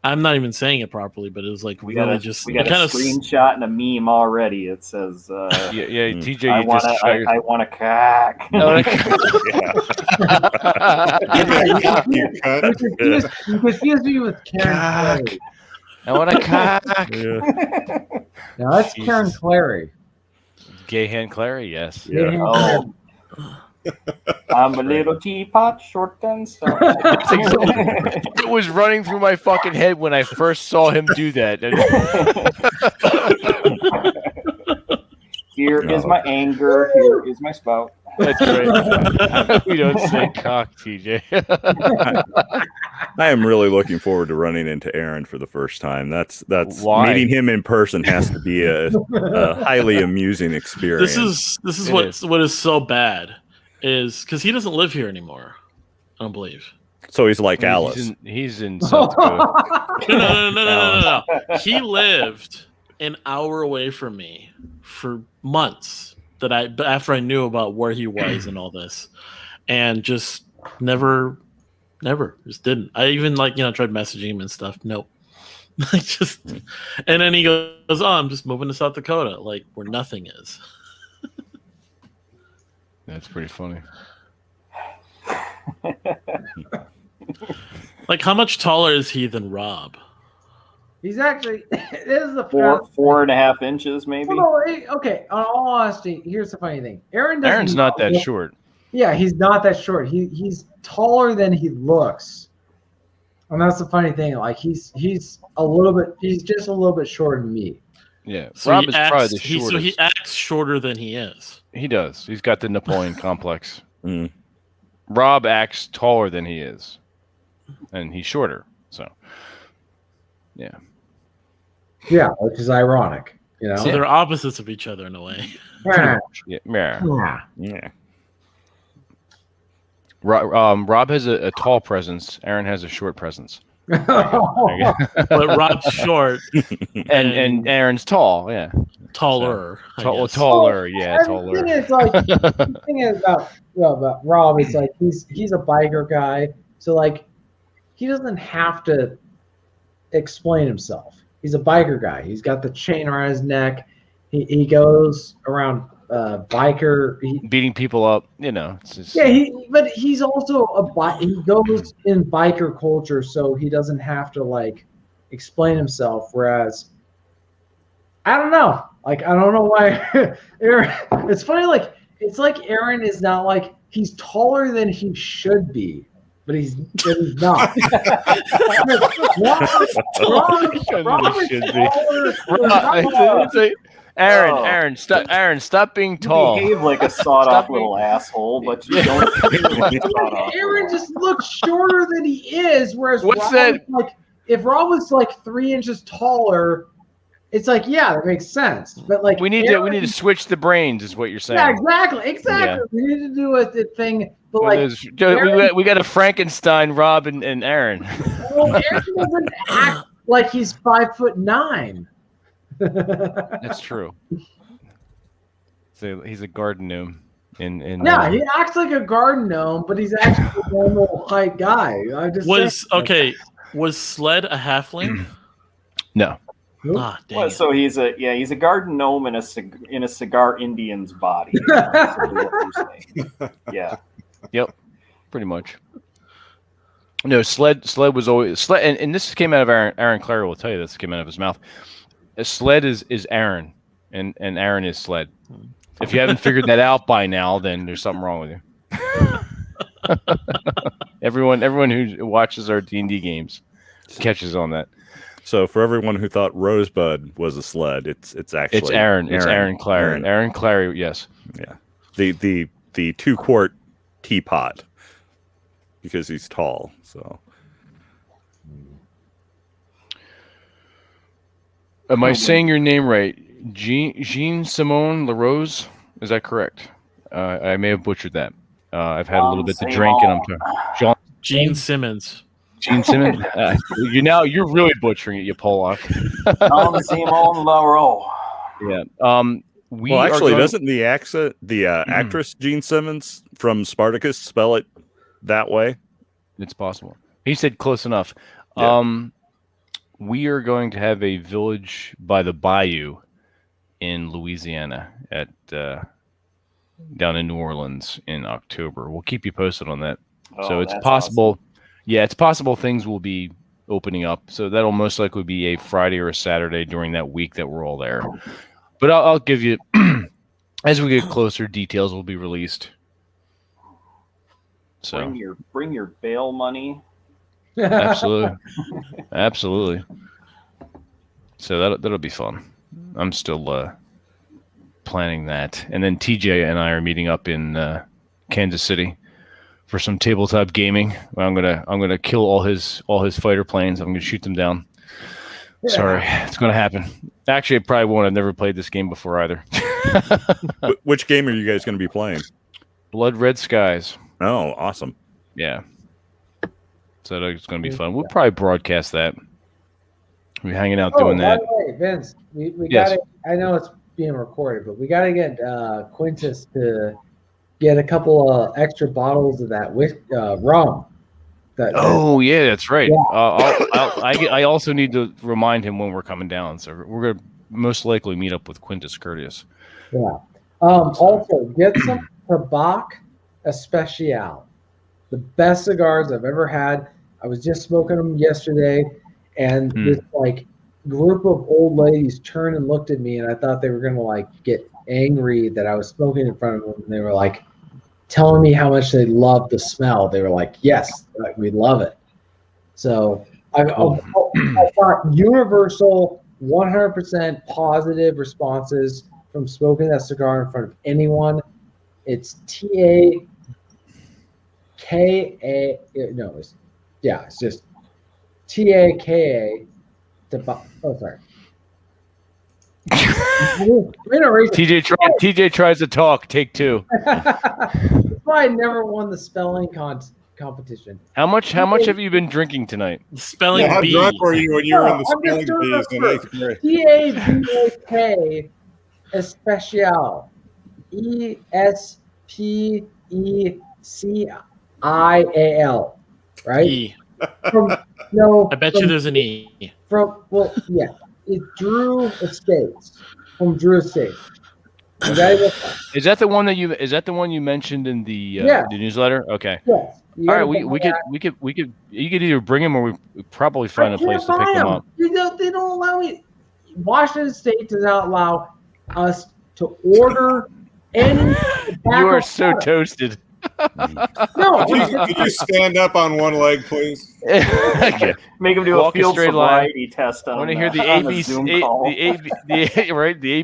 I'm not even saying it properly, but it was like We got really a just we got a kind of screenshot and a meme already. It says, Yeah, TJ, I you want just shut your- I want a cock. You cunt. You confused me with Karen Cock. Clary. I want a cock. Yeah. No, that's Jesus. Karen Clary. Gay hand Clary, yes. Yeah. Oh. I'm a little teapot, short and stout. It was running through my fucking head when I first saw him do that. Here is my anger. Here is my spout. That's right. We don't say cock, TJ. I am really looking forward to running into Aaron for the first time. That's Why? meeting him in person has to be a highly amusing experience. this is It what is so bad is because he doesn't live here anymore. I don't believe. So he's like Alice. He's in South Dakota. No. He lived an hour away from me for months. After I knew about where he was and all this, and just never just didn't. I even tried messaging him and stuff. Nope. And then he goes, "Oh, I'm just moving to South Dakota, like where nothing is." That's pretty funny. Like, how much taller is he than Rob? He's actually this is the 4.5 inches, maybe. Okay, on all honesty, here's the funny thing. Aaron's not that short. Yeah, he's not that short. He's taller than he looks. And that's the funny thing. Like he's just a little bit shorter than me. Yeah. So Rob is probably the shortest. So he acts shorter than he is. He does. He's got the Napoleon complex. Mm. Rob acts taller than he is. And he's shorter. So yeah. Yeah, which is ironic, you know. So they're opposites of each other in a way. Yeah. Yeah. Rob has a tall presence. Aaron has a short presence. But Rob's short and Aaron's tall. Yeah, taller. Taller. Yeah, taller. The thing is about Rob is like he's a biker guy, so like he doesn't have to explain himself. He's a biker guy. He's got the chain around his neck. He goes around biker beating people up. You know. It's just, but he's also he goes in biker culture, so he doesn't have to like explain himself. Whereas I don't know. Like I don't know why Aaron. It's funny. Like it's like Aaron is not like he's taller than he should be. But he's not. Aaron, stop being tall. You behave like a sawed-off little asshole, but you don't. Aaron just looks shorter than he is, whereas if Rob was like 3 inches taller, it's like that makes sense. But like we need to switch the brains, is what you're saying. Yeah, exactly. Yeah. We need to do a thing. But we got a Frankenstein, Rob and Aaron. Well, Aaron doesn't act like he's 5'9". That's true. So he's a garden gnome. He acts like a garden gnome, but he's actually a normal height guy. Was Sled a halfling? No. Ah, dang it. So he's a garden gnome in a cigar Indian's body. Yeah. Yep, pretty much. No, Sled was always Sled, and this came out of Aaron Clary will tell you this came out of his mouth. Sled is Aaron, and Aaron is Sled. If you haven't figured that out by now, then there's something wrong with you. everyone who watches our D&D games catches on that. So for everyone who thought Rosebud was a sled, it's actually it's Aaron. It's Aaron Clary. Aaron Clary, yes. Yeah. The 2-quart teapot because he's tall. So am I saying your name right? Jean Simone LaRose? Is that correct? I may have butchered that. I've had a little bit to drink, and I'm Gene Simmons. Gene Simmons. You're really butchering it, you Pollock. Simone LaRose. Yeah. Doesn't the actress Gene Simmons from Spartacus spell it that way? It's possible. He said close enough. Yeah. We are going to have a village by the bayou in Louisiana at down in New Orleans in October. We'll keep you posted on that. So it's possible. Awesome. Yeah, it's possible things will be opening up. So that'll most likely be a Friday or a Saturday during that week that we're all there. But I'll give you, as we get closer, details will be released. So bring your bail money. Absolutely, absolutely. So that'll be fun. I'm still planning that, and then TJ and I are meeting up in Kansas City for some tabletop gaming. I'm gonna kill all his fighter planes. I'm gonna shoot them down. Yeah. Sorry, it's gonna happen. Actually, I probably won't. I've never played this game before either. Which game are you guys going to be playing? Blood Red Skies. Oh, awesome. Yeah. So it's going to be fun. We'll probably broadcast that. We're hanging out doing that. By the way, Vince, we got to. I know it's being recorded, but we got to get Quintus to get a couple of extra bottles of that rum. Yeah, that's right. Yeah. I also need to remind him when we're coming down. So we're going to most likely meet up with Quintus Curtius. Yeah. Also, get some Tabak Especial. The best cigars I've ever had. I was just smoking them yesterday, and Hmm. this like group of old ladies turned and looked at me, and I thought they were gonna like get angry that I was smoking in front of them, and they were like telling me how much they loved the smell. They were like, "Yes, like, we love it." So I got universal 100% positive responses from smoking that cigar in front of anyone. It's TAKA. No, it's just TAKA. Oh, sorry. TJ tries to talk. Take two. That's why I never won the spelling competition. How much have you been drinking tonight? Spelling How bee. drunk were you when you were in the I'm just spelling doing bees in it 8th grade? TABAK Especial. ESPECIAL. Right? E. No. I bet you there's an E. It's Drew Estates. From Drew Estates. You guys, Is that the one you mentioned in the the newsletter? Okay. yes. All right, you could either bring him or we probably find a place to pick them up. They don't allow me. Washington State does not allow us to order any. You are so toasted. No, Could you stand up on one leg, please? Okay. Make him do Walk a a field straight line. sobriety test I on, want to hear the on the ABC, Zoom call. the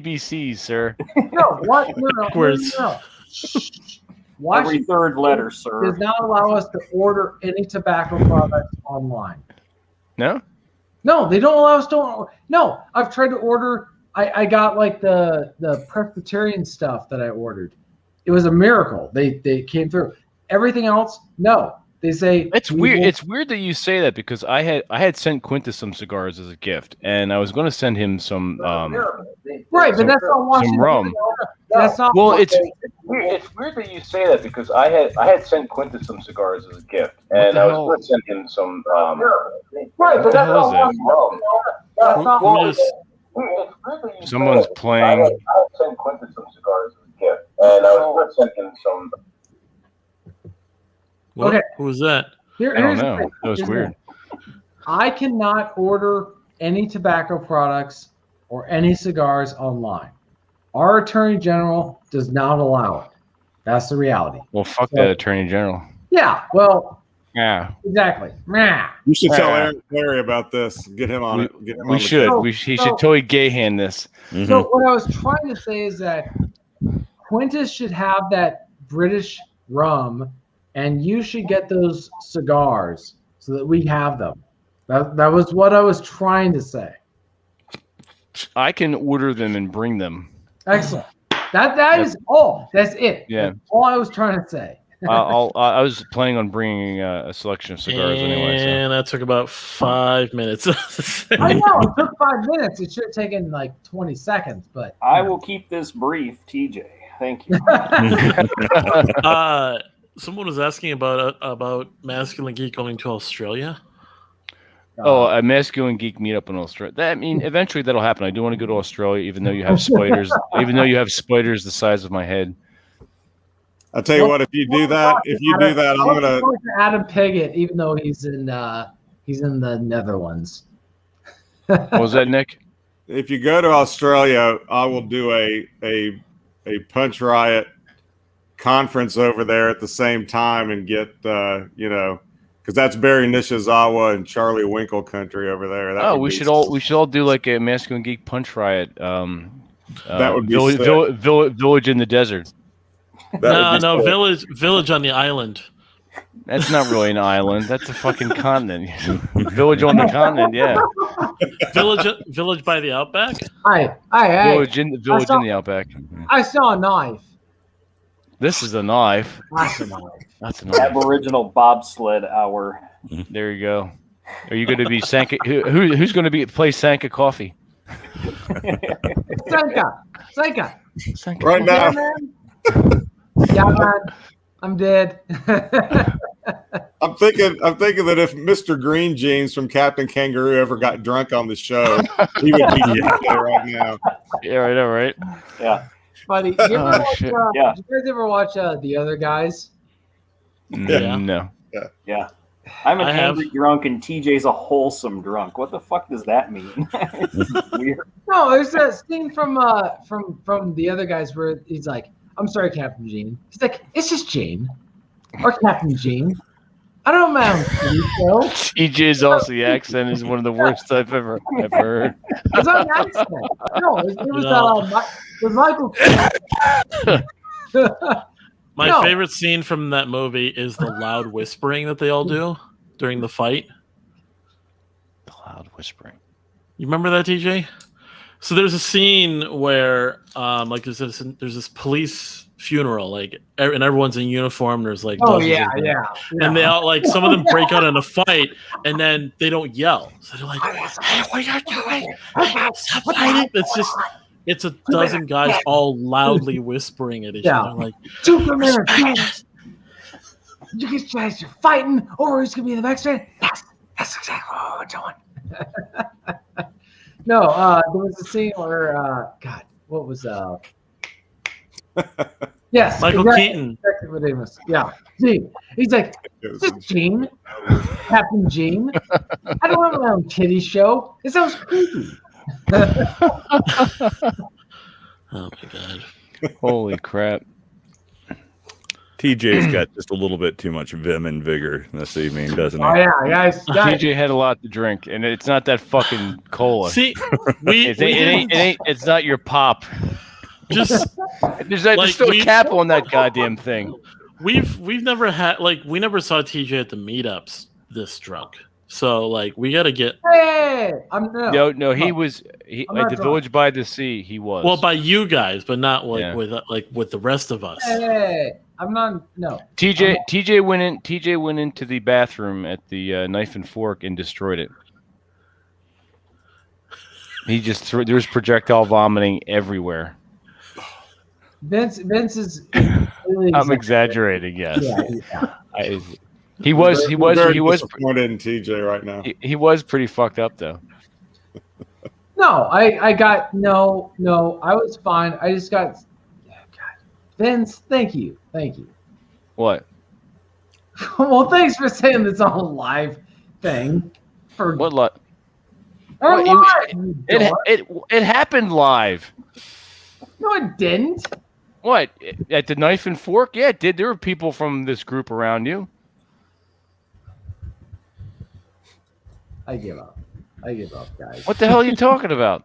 ABCs, sir. no, what? No. Backwards. Every Washington third letter, sir. does not allow us to order any tobacco products online. No? No, they don't allow us to. No, I've tried to order. I got like the Presbyterian stuff that I ordered. It was a miracle. They came through. Everything else, no. They say It's weird. It's weird that you say that because I had sent Quintus some cigars as a gift, and I was going to send him some right, but some- that's not Washington. some rum. That's not. Well, it's weird that you say that because I had sent Quintus some cigars as a gift, and I was going to send him some right, but that's hell not is Washington. That's not Who Washington. is- Someone's playing. I had sent Quintus some cigars as a gift, and I was going to send him some. What? Okay. Who was that? I don't Here's the know. thing. That was Here's the weird. thing. I cannot order any tobacco products or any cigars online. Our Attorney General does not allow it. That's the reality. Well, fuck that Attorney General. Yeah, well, Yeah, exactly. Meh. You should tell Yeah. Aaron Clary about this. Get him on it. Get him on we the should. case. He should totally gay hand this. So what I was trying to say is that Quintus should have that British rum, and you should get those cigars so that we have them. That was what I was trying to say. I can order them and bring them. Excellent. That is all. That's it. Yeah. That's all I was trying to say. I was planning on bringing a selection of cigars anyway. So. And that took about 5 minutes. I know it took 5 minutes. It should have taken like 20 seconds, but I will keep this brief, TJ. Thank you. Someone was asking about Masculine Geek going to Australia. A masculine geek meetup in Australia. Eventually that'll happen. I do want to go to Australia, even though you have spiders. Even though you have spiders the size of my head. I'll tell you what. If you do that, I'm gonna. Adam Piggott, even though he's in the Netherlands. What was that, Nick? If you go to Australia, I will do a Punch Riot conference over there at the same time and get because that's Barry Nishizawa and Charlie Winkle country over there. We should all do like a masculine geek punch riot. That would be village in the desert. No, village on the island. That's not really an island. That's a fucking continent. Village on the continent, yeah. Village by the outback. Hey. Village in the outback. I saw a knife. This is a knife. That's a knife. That's a knife. Aboriginal bobsled hour. There you go. Are you going to be Sanka? Who's going to play Sanka Coffee? Sanka. right now. Yeah, man. I'm dead. I'm thinking that if Mr. Green Jeans from Captain Kangaroo ever got drunk on the show, he would be there right now. Yeah, I know, right? Yeah. Buddy, did you Oh, shit. Yeah. guys ever watch The Other Guys? Yeah. No. Yeah. I'm an I have- angry drunk and TJ's a wholesome drunk. What the fuck does that mean? This is weird. No, there's that scene from the other guys where he's like, "I'm sorry, Captain Gene." He's like, "It's just Gene, or Captain Gene." I don't know, man. TJ's Aussie accent is one of the worst I've ever heard. It's not an accent. No, it was Michael. My No. favorite scene from that movie is the loud whispering that they all do during the fight. Loud whispering. You remember that, TJ? So there's a scene where, like, there's this police funeral, like, and everyone's in uniform. There's like, Oh dozens yeah, of them. yeah. And they all, like, some of them break out in a fight, and then they don't yell. So they're like, "Hey, what are you doing? Stop fighting!" It's a dozen guys all loudly whispering at each other, like, Superman. "Respect You guys are fighting over who's gonna be the next man. Yes, that's exactly what we're doing. No, there was a scene where God, what was yes, Michael exactly, Keaton. Exactly what it was. Yeah, Gene. He's like, "Is this Gene, Captain Gene? I don't have my own kiddie show. It sounds creepy." Oh my god. Holy crap. TJ's got just a little bit too much vim and vigor this evening, doesn't he? Oh yeah, guys. TJ had a lot to drink, and it's not that fucking cola. See, It's not your pop. just There's Like, still a we- cap on that goddamn thing. we've never had, like, we never saw TJ at the meetups this drunk. So, like, we got to get, Hey, I'm No, he was I'm at not the drunk. Village by the Sea. He was. well, by you guys, but not like Yeah. with the rest of us. Hey, I'm not. No. TJ went into the bathroom at the Knife and Fork and destroyed it. He just threw. There was projectile vomiting everywhere. Vince is. Really I'm exaggerating. Yes. Yeah. He was disappointed in TJ right now. he was pretty fucked up though. No, I got no. I was fine. I just got. God, Vince, thank you. What? Well, thanks for saying this on a live thing. For What? Or What, live, you dork. It happened live. No, it didn't. What? At the Knife and Fork? Yeah, it did. There were people from this group around you. I give up, guys. What the hell are you talking about?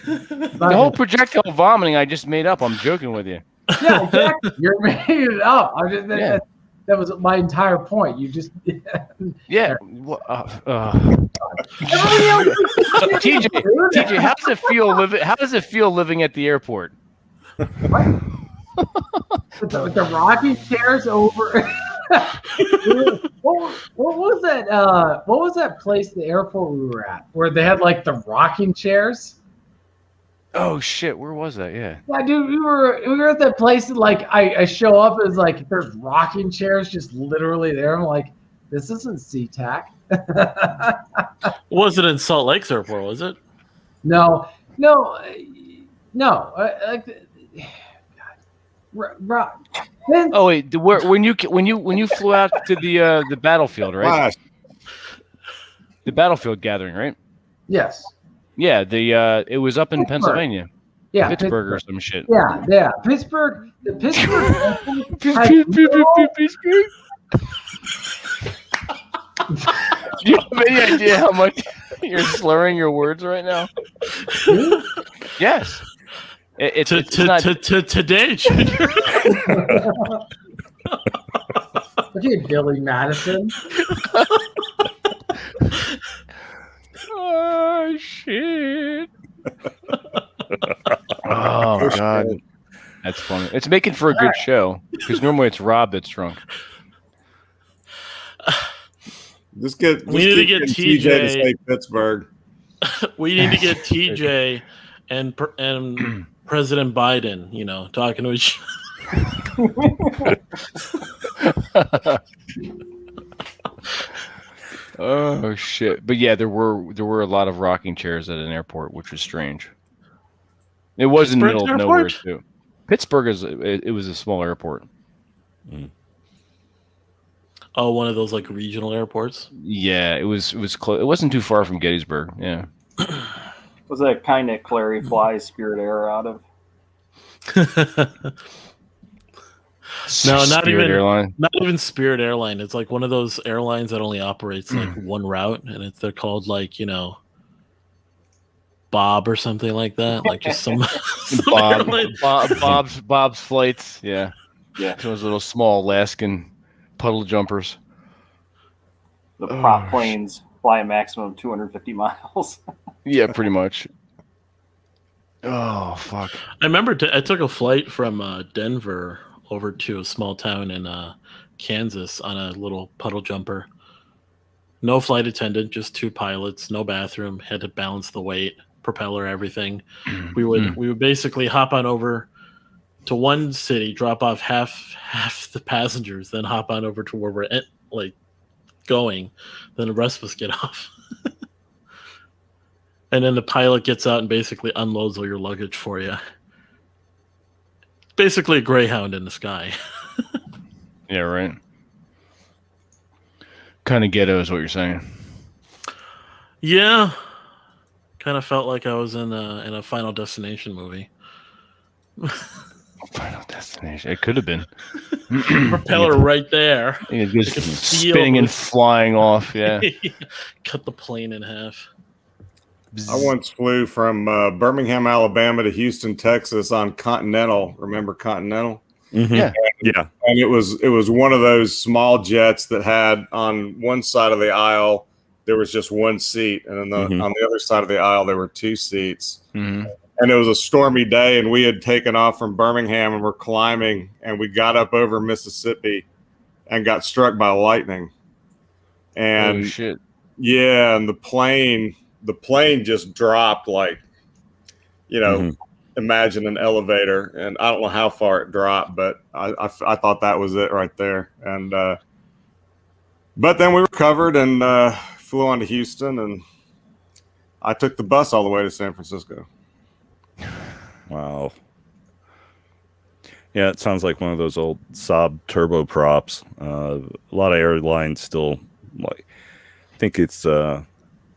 The whole projectile vomiting I just made up. I'm joking with you. Yeah, exactly. You're making it up. I just, Yeah. that was my entire point. You just Yeah. TJ, how does it feel living at the airport? with the rocking chairs over. what was that? What was that place, the airport we were at, where they had like the rocking chairs? Oh shit, where was that? Yeah. Yeah, dude, we were at that place, and like I show up, it's like there's rocking chairs just literally there. I'm like, this isn't SeaTac. Was it in Salt Lake's airport? Was it? No. Vince, Oh wait, when you flew out to the battlefield, right? Flash. The battlefield gathering, right? yes. Yeah, it was up in Pittsburgh. Pennsylvania. Yeah, Pittsburgh or some shit. Yeah. Pittsburgh. The Pittsburgh. Pittsburgh. Do you have any idea how much you're slurring your words right now? Yes. It's not. Today, Junior. Okay, Billy Madison. Oh shit! Oh god, that's funny. It's making for a good show because normally it's Rob that's drunk. We need to get TJ to TJ. say Pittsburgh. We need to get TJ and President Biden, talking to each. Oh shit! But yeah, there were a lot of rocking chairs at an airport, which was strange. It was in the middle of Pittsburgh's nowhere airport? too. Pittsburgh it was a small airport. Oh, one of those like regional airports. Yeah, it was close. It wasn't too far from Gettysburg. Yeah. Was that kind that Clary flies Spirit Air out of? No, not Spirit even Airline. Not even Spirit Airline. It's like one of those airlines that only operates like one route, and they're called like Bob or something like that. Like just some airline. Bob's flights. Yeah. Yeah. Those little small Alaskan puddle jumpers. The prop planes fly a maximum of 250 miles. Yeah, pretty much. Oh fuck! I remember I took a flight from Denver over to a small town in Kansas on a little puddle jumper. No flight attendant, just 2 pilots, no bathroom. Had to balance the weight, propeller, everything. We would basically hop on over to one city, drop off half the passengers, then hop on over to where we're going. Then the rest of us get off. And then the pilot gets out and basically unloads all your luggage for you. Basically a Greyhound in the sky. Yeah, right. Kind of ghetto is what you're saying. Yeah. Kind of felt like I was in a Final Destination movie. Final Destination. It could have been. Propeller right there. Just spinning and flying off. Yeah. Cut the plane in half. I once flew from Birmingham, Alabama to Houston, Texas on Continental. Remember Continental? Mm-hmm. Yeah. And it was one of those small jets that had on one side of the aisle there was just one seat, and then on the other side of the aisle there were 2 seats. Mm-hmm. And it was a stormy day, and we had taken off from Birmingham and we're climbing, and we got up over Mississippi and got struck by lightning. And oh, shit. Yeah, and the plane just dropped like, imagine an elevator, and I don't know how far it dropped, but I thought that was it right there. And but then we recovered and flew on to Houston, and I took the bus all the way to San Francisco. Wow. Yeah, it sounds like one of those old Saab turboprops. A lot of airlines still I think it's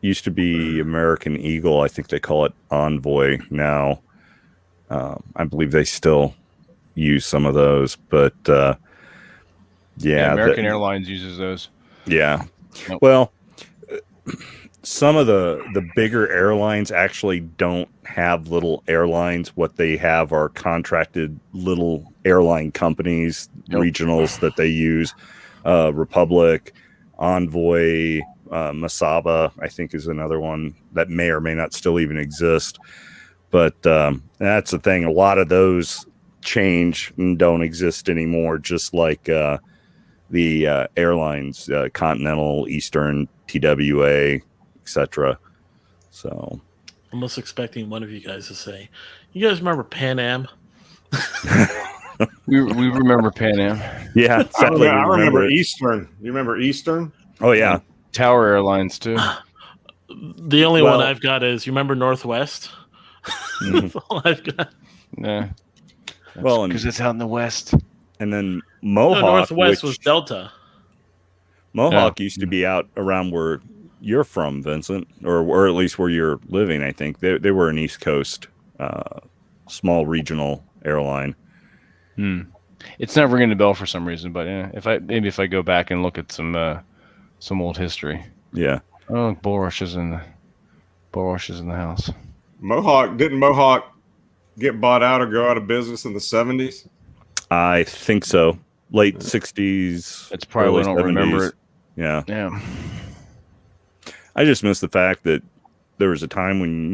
used to be American Eagle. I think they call it Envoy now. I believe they still use some of those, but American Airlines uses those. Yeah. Nope. Well, some of the bigger airlines actually don't have little airlines. What they have are contracted little airline companies, regionals that they use. Republic, Envoy, Masaba, I think, is another one that may or may not still even exist. But that's the thing. A lot of those change and don't exist anymore, just like the airlines, Continental, Eastern, TWA, etc. So I'm almost expecting one of you guys to say, "You guys remember Pan Am?" we remember Pan Am. Yeah, sadly, I remember it. Eastern. You remember Eastern? Oh yeah, Tower Airlines too. The only one I've got is, you remember Northwest? That's all I've got. Yeah. Well, because it's out in the west. And then Mohawk. No, Northwest was Delta. Mohawk used to be out around where you're from, Vincent, or at least where you're living. I think they were an East Coast small regional airline. It's not ringing a bell for some reason, but yeah, if I go back and look at some old history. Yeah. Oh, Bull Rush is in the house. Didn't Mohawk get bought out or go out of business in the 70s? I think so. Late 60s. It's probably, I don't 70s. remember it. Yeah. Yeah. I just miss the fact that there was a time when,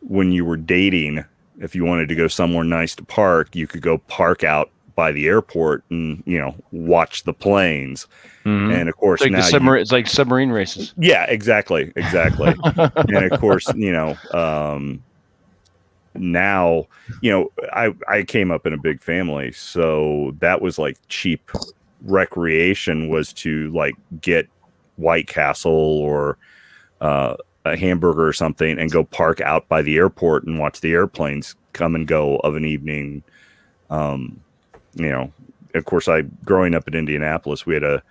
when you were dating, if you wanted to go somewhere nice to park, you could go park out by the airport and, watch the planes. Mm-hmm. And of course, it's like it's like submarine races. Yeah, exactly. And of course, now, I came up in a big family, so that was like cheap recreation, was to like get White Castle or a hamburger or something and go park out by the airport and watch the airplanes come and go of an evening. of course, growing up in Indianapolis, we had a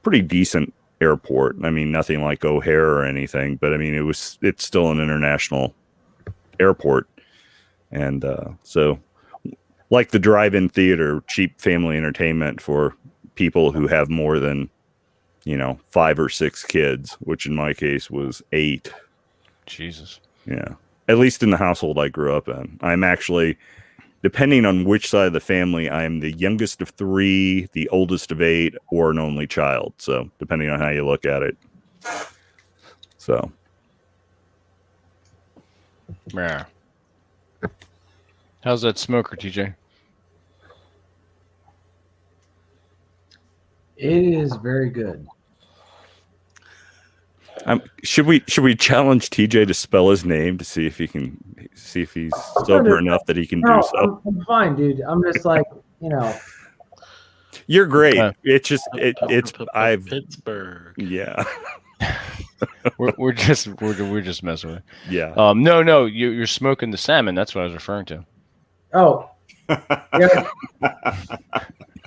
pretty decent airport. I mean, nothing like O'Hare or anything, but I mean, it's still an international airport. And so like the drive-in theater, cheap family entertainment for people who have more than, 5 or 6 kids, which in my case was 8. Jesus. Yeah. At least in the household I grew up in. I'm actually, depending on which side of the family, I am the youngest of 3, the oldest of 8, or an only child. So depending on how you look at it. So. Yeah. How's that smoker, TJ? It is very good. Should we challenge TJ to spell his name to see if he's sober enough that he can do so? I'm fine, dude. I'm just like, You're great. It's just I've Pittsburgh. Yeah. we're just messing with it. Yeah. No, you're smoking the salmon. That's what I was referring to. Oh. Yeah.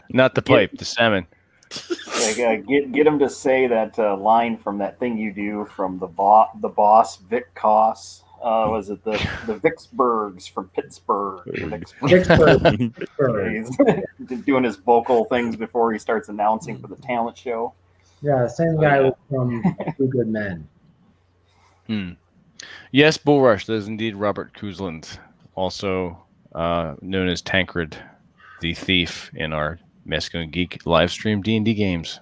Not the pipe, the salmon. Get him to say that line from that thing you do from the boss Vic Koss. Was it the Vicksburgs from Pittsburgh? Vicksburg. He's doing his vocal things before he starts announcing for the talent show. Yeah, same guy from Two Good Men. Yes, Bull Rush. That is indeed Robert Kuzland, also known as Tancred, the thief in our Masculine Geek live stream D&D games.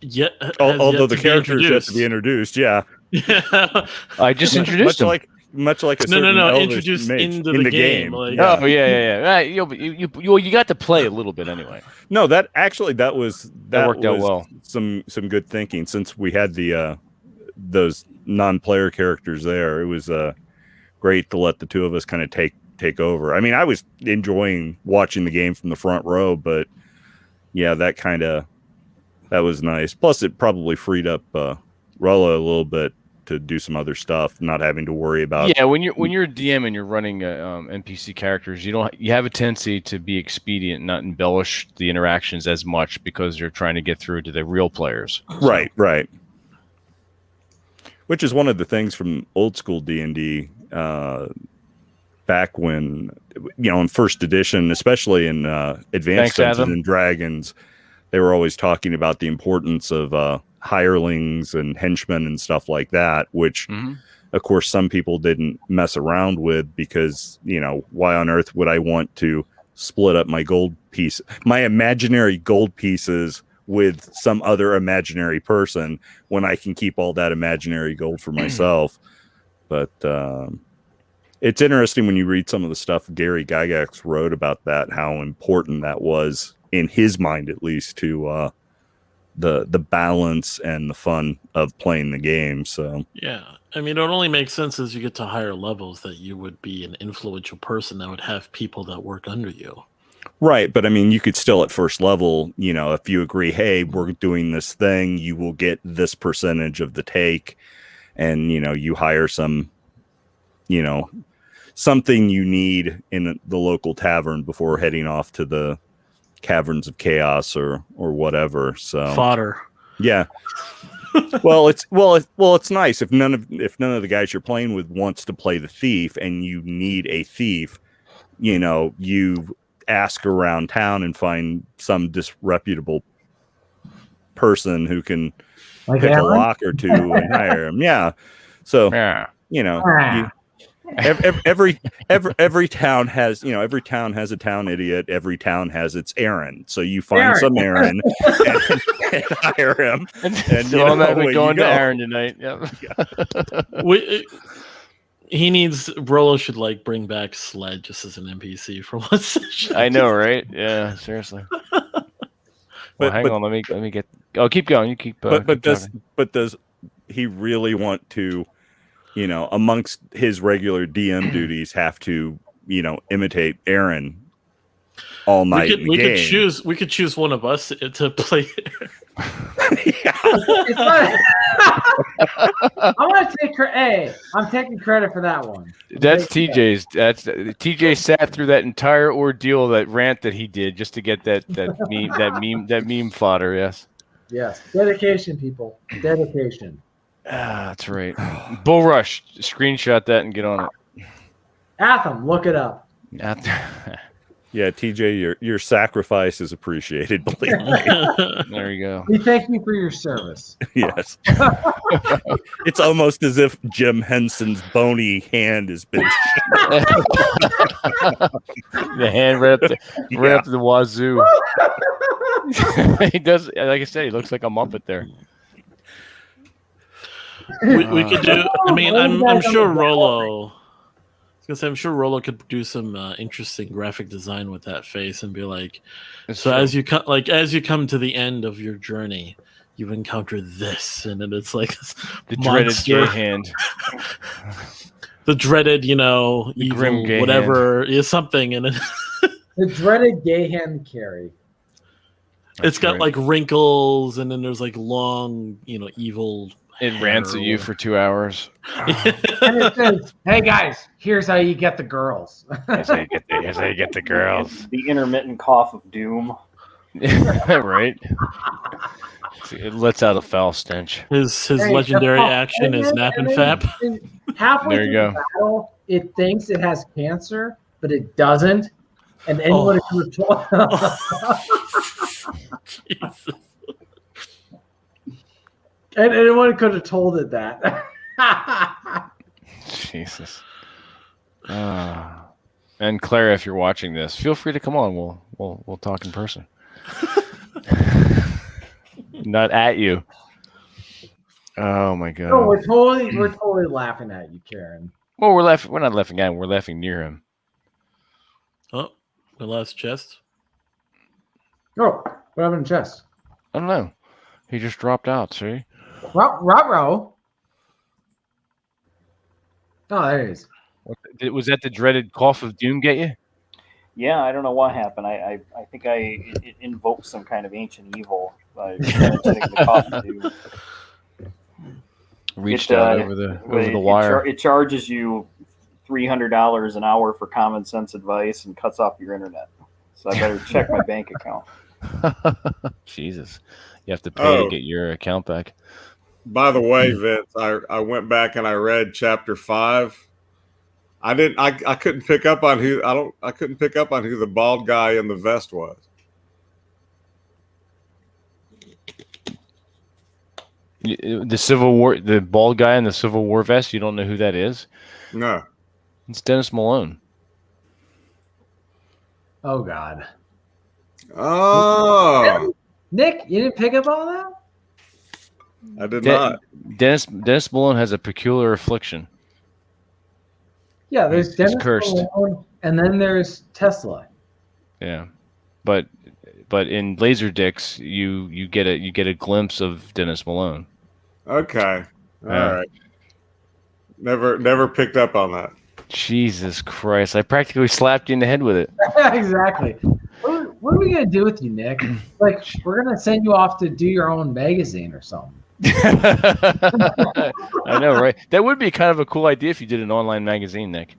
Yeah, although the characters have to be introduced, yeah. I just introduced him. Much like a no. Introduced into the game. Like, yeah. Oh yeah. Right, you got to play a little bit anyway. No, that worked out well. Some good thinking since we had the those non-player characters there. It was great to let the two of us kind of take over. I mean, I was enjoying watching the game from the front row, but yeah, that was nice. Plus, it probably freed up Rollo a little bit to do some other stuff, not having to worry about. Yeah, when you're a DM and you're running NPC characters, you have a tendency to be expedient, not embellish the interactions as much because you're trying to get through to the real players. Right. Which is one of the things from old school D&D. Back when, in first edition, especially in Advanced Dungeons and Dragons, they were always talking about the importance of hirelings and henchmen and stuff like that, which, of course, some people didn't mess around with because, why on earth would I want to split up my imaginary gold pieces with some other imaginary person when I can keep all that imaginary gold for myself? But it's interesting when you read some of the stuff Gary Gygax wrote about that, how important that was in his mind, at least, to the balance and the fun of playing the game. So yeah, I mean, it only makes sense as you get to higher levels that you would be an influential person that would have people that work under you. Right, but I mean, you could still at first level, if you agree, hey, we're doing this thing, you will get this percentage of the take, and you hire some, something you need in the local tavern before heading off to the Caverns of Chaos or whatever. So fodder. Yeah. well, it's nice if none of the guys you're playing with wants to play the thief and you need a thief, you ask around town and find some disreputable person who can pick a lock or two and hire him. Yeah. So, every town has a town idiot. Every town has its Aaron. So you find some Aaron and hire him. And we're going to Aaron tonight. Yep. Yeah. Rollo should bring back Sled just as an NPC for one session. I know, right? Yeah, seriously. Hang on. Let me get. Oh, keep going. You keep. But does he really want to? amongst his regular DM duties, have to, imitate Aaron all night. We could choose one of us to play. It's not- I'm gonna take I'm taking credit for that one. That's TJ's. TJ sat through that entire ordeal, that rant that he did, just to get that meme fodder. Yes. Yes, dedication, people. Dedication. That's right. Bull Rush. Screenshot that and get on it. Atham, look it up. Yeah, TJ, your sacrifice is appreciated. Believe me. There you go. We thank you for your service. Yes. It's almost as if Jim Henson's bony hand has been. The hand right up the wazoo. He does, like I said, he looks like a Muppet there. We could do. I mean, I'm sure Rolo. I'm sure Rolo could do some interesting graphic design with that face and be like, It's so true. as you come to the end of your journey, you encounter this, and then it's like this The dreaded monster, gay hand. the dreaded, evil, grim gay whatever is something, and The dreaded gay hand carry. it's got right. like wrinkles, and then there's like long, evil. It rants at you for 2 hours. And it says, "Hey guys, here's how you get the girls." Here's how you get the girls. The intermittent cough of doom. Right? It lets out a foul stench. His Hey, legendary and- action is and- nap and and- fap. and Halfway There you through go. the battle, it thinks it has cancer, but it doesn't. And anyone could have told. Jesus. And anyone could have told it that. Jesus. And Clara, if you're watching this, feel free to come on. We'll talk in person. Not at you. Oh my god. No, we're totally laughing at you, Karen. Well, we're laughing. We're not laughing at him. We're laughing near him. Oh, the last chest. Oh, what happened to chest? I don't know. He just dropped out. See? Row. Oh, there it is. Was that the dreaded cough of doom get you? Yeah, I don't know what happened. I think it invoked some kind of ancient evil by mentioning the cough of doom. Reached out over the wire. It charges you $300 an hour for common sense advice and cuts off your internet. So I better check my bank account. Jesus, you have to pay to get your account back. By the way, Vince, I went back and I read chapter 5. I couldn't pick up on who the bald guy in the vest was. The Civil War, the bald guy in the Civil War vest. You don't know who that is? No. It's Dennis Malone. Oh God. Oh, Nick, you didn't pick up on that? I did not. Dennis Malone has a peculiar affliction. Yeah, there's He's Dennis cursed. Malone, and then there's Tesla. Yeah, but in Laserdiscs, you get a glimpse of Dennis Malone. Okay. All Yeah. right. Never picked up on that. Jesus Christ! I practically slapped you in the head with it. Exactly. What are we gonna do with you, Nick? Like, we're gonna send you off to do your own magazine or something. I know, right? That would be kind of a cool idea if you did an online magazine, Nick.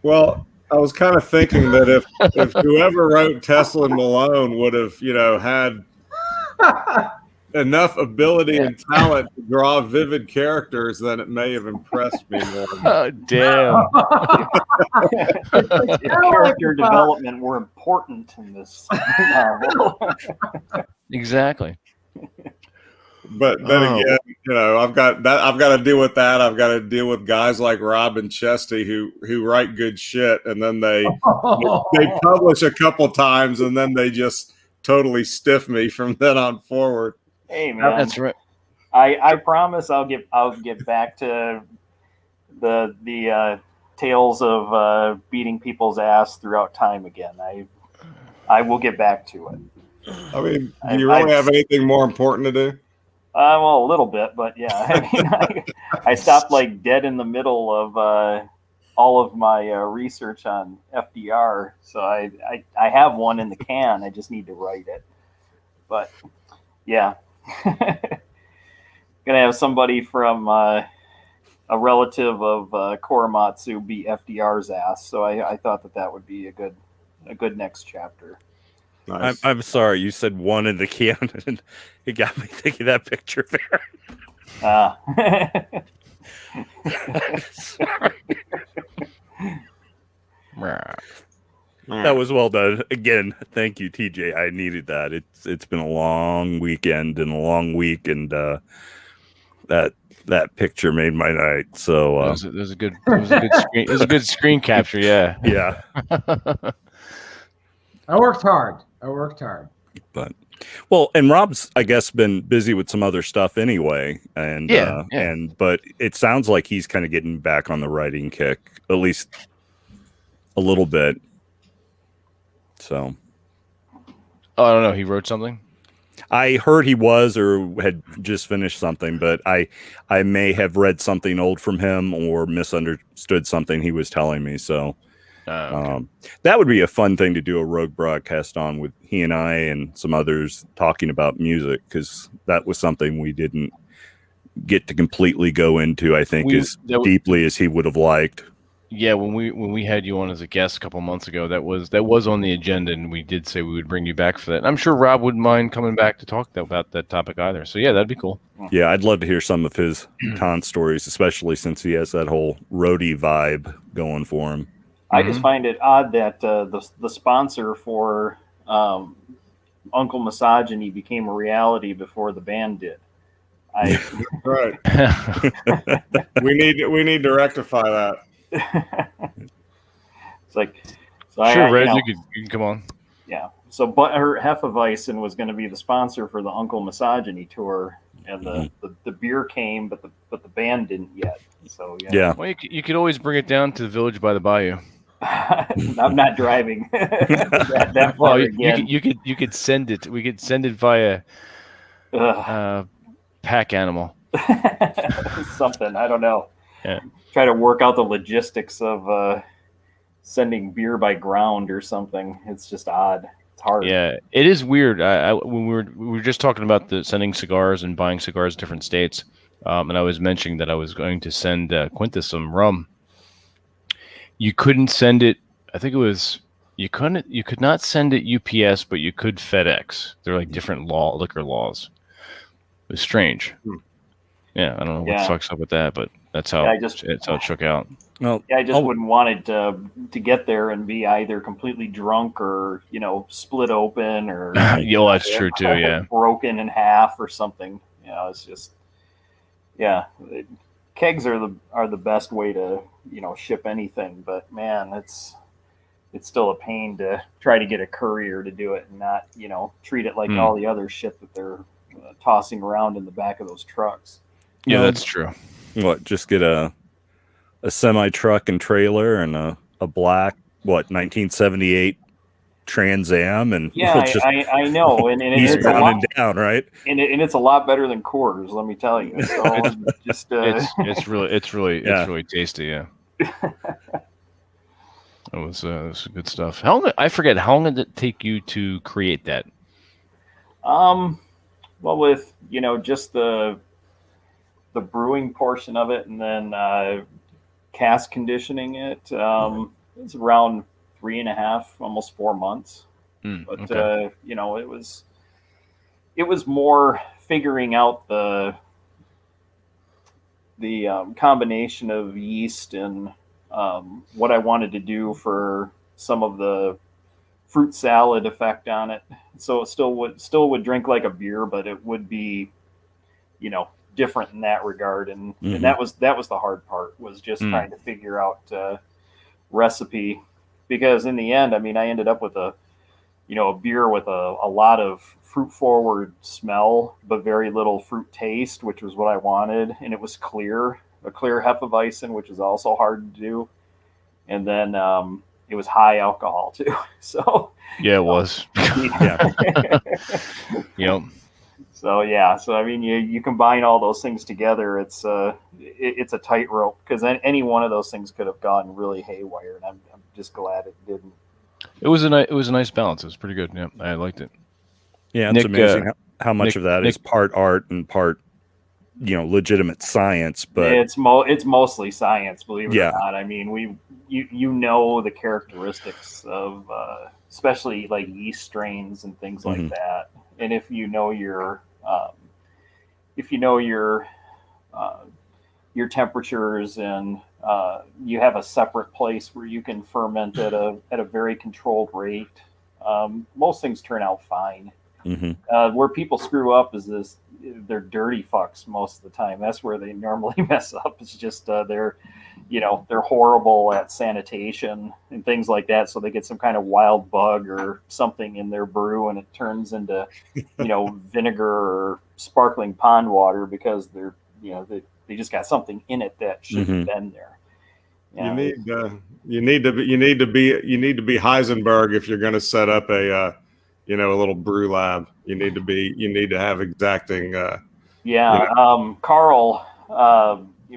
Well, I was kind of thinking that if whoever wrote Tesla and Malone would have, had enough ability and talent to draw vivid characters, then it may have impressed me more. Oh, damn. Character development were important in this novel. Exactly. But then again, I've got to deal with that. I've got to deal with guys like Rob and Chesty who write good shit, and then they publish a couple times, and then they just totally stiff me from then on forward. Hey man, That's right. I promise I'll get back to the tales of beating people's ass throughout time again. I will get back to it. I mean, do you really have anything more important to do? Well, a little bit, but yeah. I mean, I stopped like dead in the middle of all of my research on FDR. So I have one in the can. I just need to write it. But yeah, gonna have somebody from a relative of Korematsu be FDR's ass. So I thought that would be a good next chapter. Nice. I'm sorry, you said one in the can, and it got me thinking that picture there. Sorry. That was well done. Again, thank you, TJ. I needed that. It's been a long weekend and a long week, and that picture made my night. So it was a good screen. It was a good screen capture. Yeah. Yeah. I worked hard. But and Rob's, I guess, been busy with some other stuff anyway, and but it sounds like he's kind of getting back on the writing kick, at least a little bit. So, I don't know. He wrote something. I heard he was or had just finished something, but I may have read something old from him or misunderstood something he was telling me. So. Okay. That would be a fun thing to do a Rogue broadcast on, with he and I and some others talking about music, because that was something we didn't get to completely go into, I think, deeply as he would have liked. Yeah, when we had you on as a guest a couple months ago, that was on the agenda, and we did say we would bring you back for that. And I'm sure Rob wouldn't mind coming back to talk about that topic either. So yeah, that'd be cool. Yeah, I'd love to hear some of his con stories, especially since he has that whole roadie vibe going for him. I just find it odd that the sponsor for Uncle Misogyny became a reality before the band did. Right. we need to rectify that. It's like, sure, Red, you can come on. Yeah. So Hefeweizen was going to be the sponsor for the Uncle Misogyny tour, and the beer came, but the band didn't yet. So yeah. Well, you could always bring it down to the Village by the Bayou. I'm not driving that far again. You could send it. We could send it via pack animal. Something, I don't know. Yeah. Try to work out the logistics of sending beer by ground or something. It's just odd. It's hard. Yeah, it is weird. When we were just talking about the sending cigars and buying cigars in different states, and I was mentioning that I was going to send Quintus some rum. You couldn't send it. I think it was you could not send it UPS, but you could FedEx. They're like different liquor laws. It was strange. Yeah, I don't know what the fuck's up with that, but that's how it's how it shook out. Well, I just wouldn't want it to get there and be either completely drunk or split open or that's true too. Yeah, broken in half or something. It's just kegs are the best way to ship anything, but man, it's still a pain to try to get a courier to do it and not treat it like all the other shit that they're tossing around in the back of those trucks. Yeah, that's true. What, just get a semi truck and trailer and a black 1978 Trans Am, and I know, and it's and down, right? And it's a lot better than Coors, let me tell you. So just it's really tasty. Yeah, it was good stuff. I forget how long did it take you to create that? Well, with just the brewing portion of it, and then cask conditioning it, it's around 3.5, almost 4 months. But okay. it was more figuring out the combination of yeast and what I wanted to do for some of the fruit salad effect on it. So it still would drink like a beer, but it would be different in that regard, and that was the hard part, was just trying to figure out recipe, because in the end, I ended up with a beer with a lot of fruit forward smell but very little fruit taste, which was what I wanted, and it was a clear Hefeweizen, which is also hard to do, and then it was high alcohol too. So yeah, it was. Yeah. Yep. So yeah, so I mean, you combine all those things together, it's a tightrope, because any one of those things could have gone really haywire, and I'm just glad it didn't. It was a nice balance. It was pretty good. Yeah, I liked it. Yeah, it's Nick, amazing how much Nick- of that is part art and part, legitimate science. But It's mostly science, believe it Yeah. or not. I mean, you know the characteristics of especially like yeast strains and things like Mhm. that, and if you know your temperatures, and you have a separate place where you can ferment at a very controlled rate, most things turn out fine. Mhm. Where people screw up is they're dirty fucks most of the time. That's where they normally mess up. It's just they're horrible at sanitation and things like that. So they get some kind of wild bug or something in their brew, and it turns into vinegar or sparkling pond water, because they just got something in it that shouldn't have been there. You need to be Heisenberg if you're going to set up a little brew lab. You need to have exacting. Carl,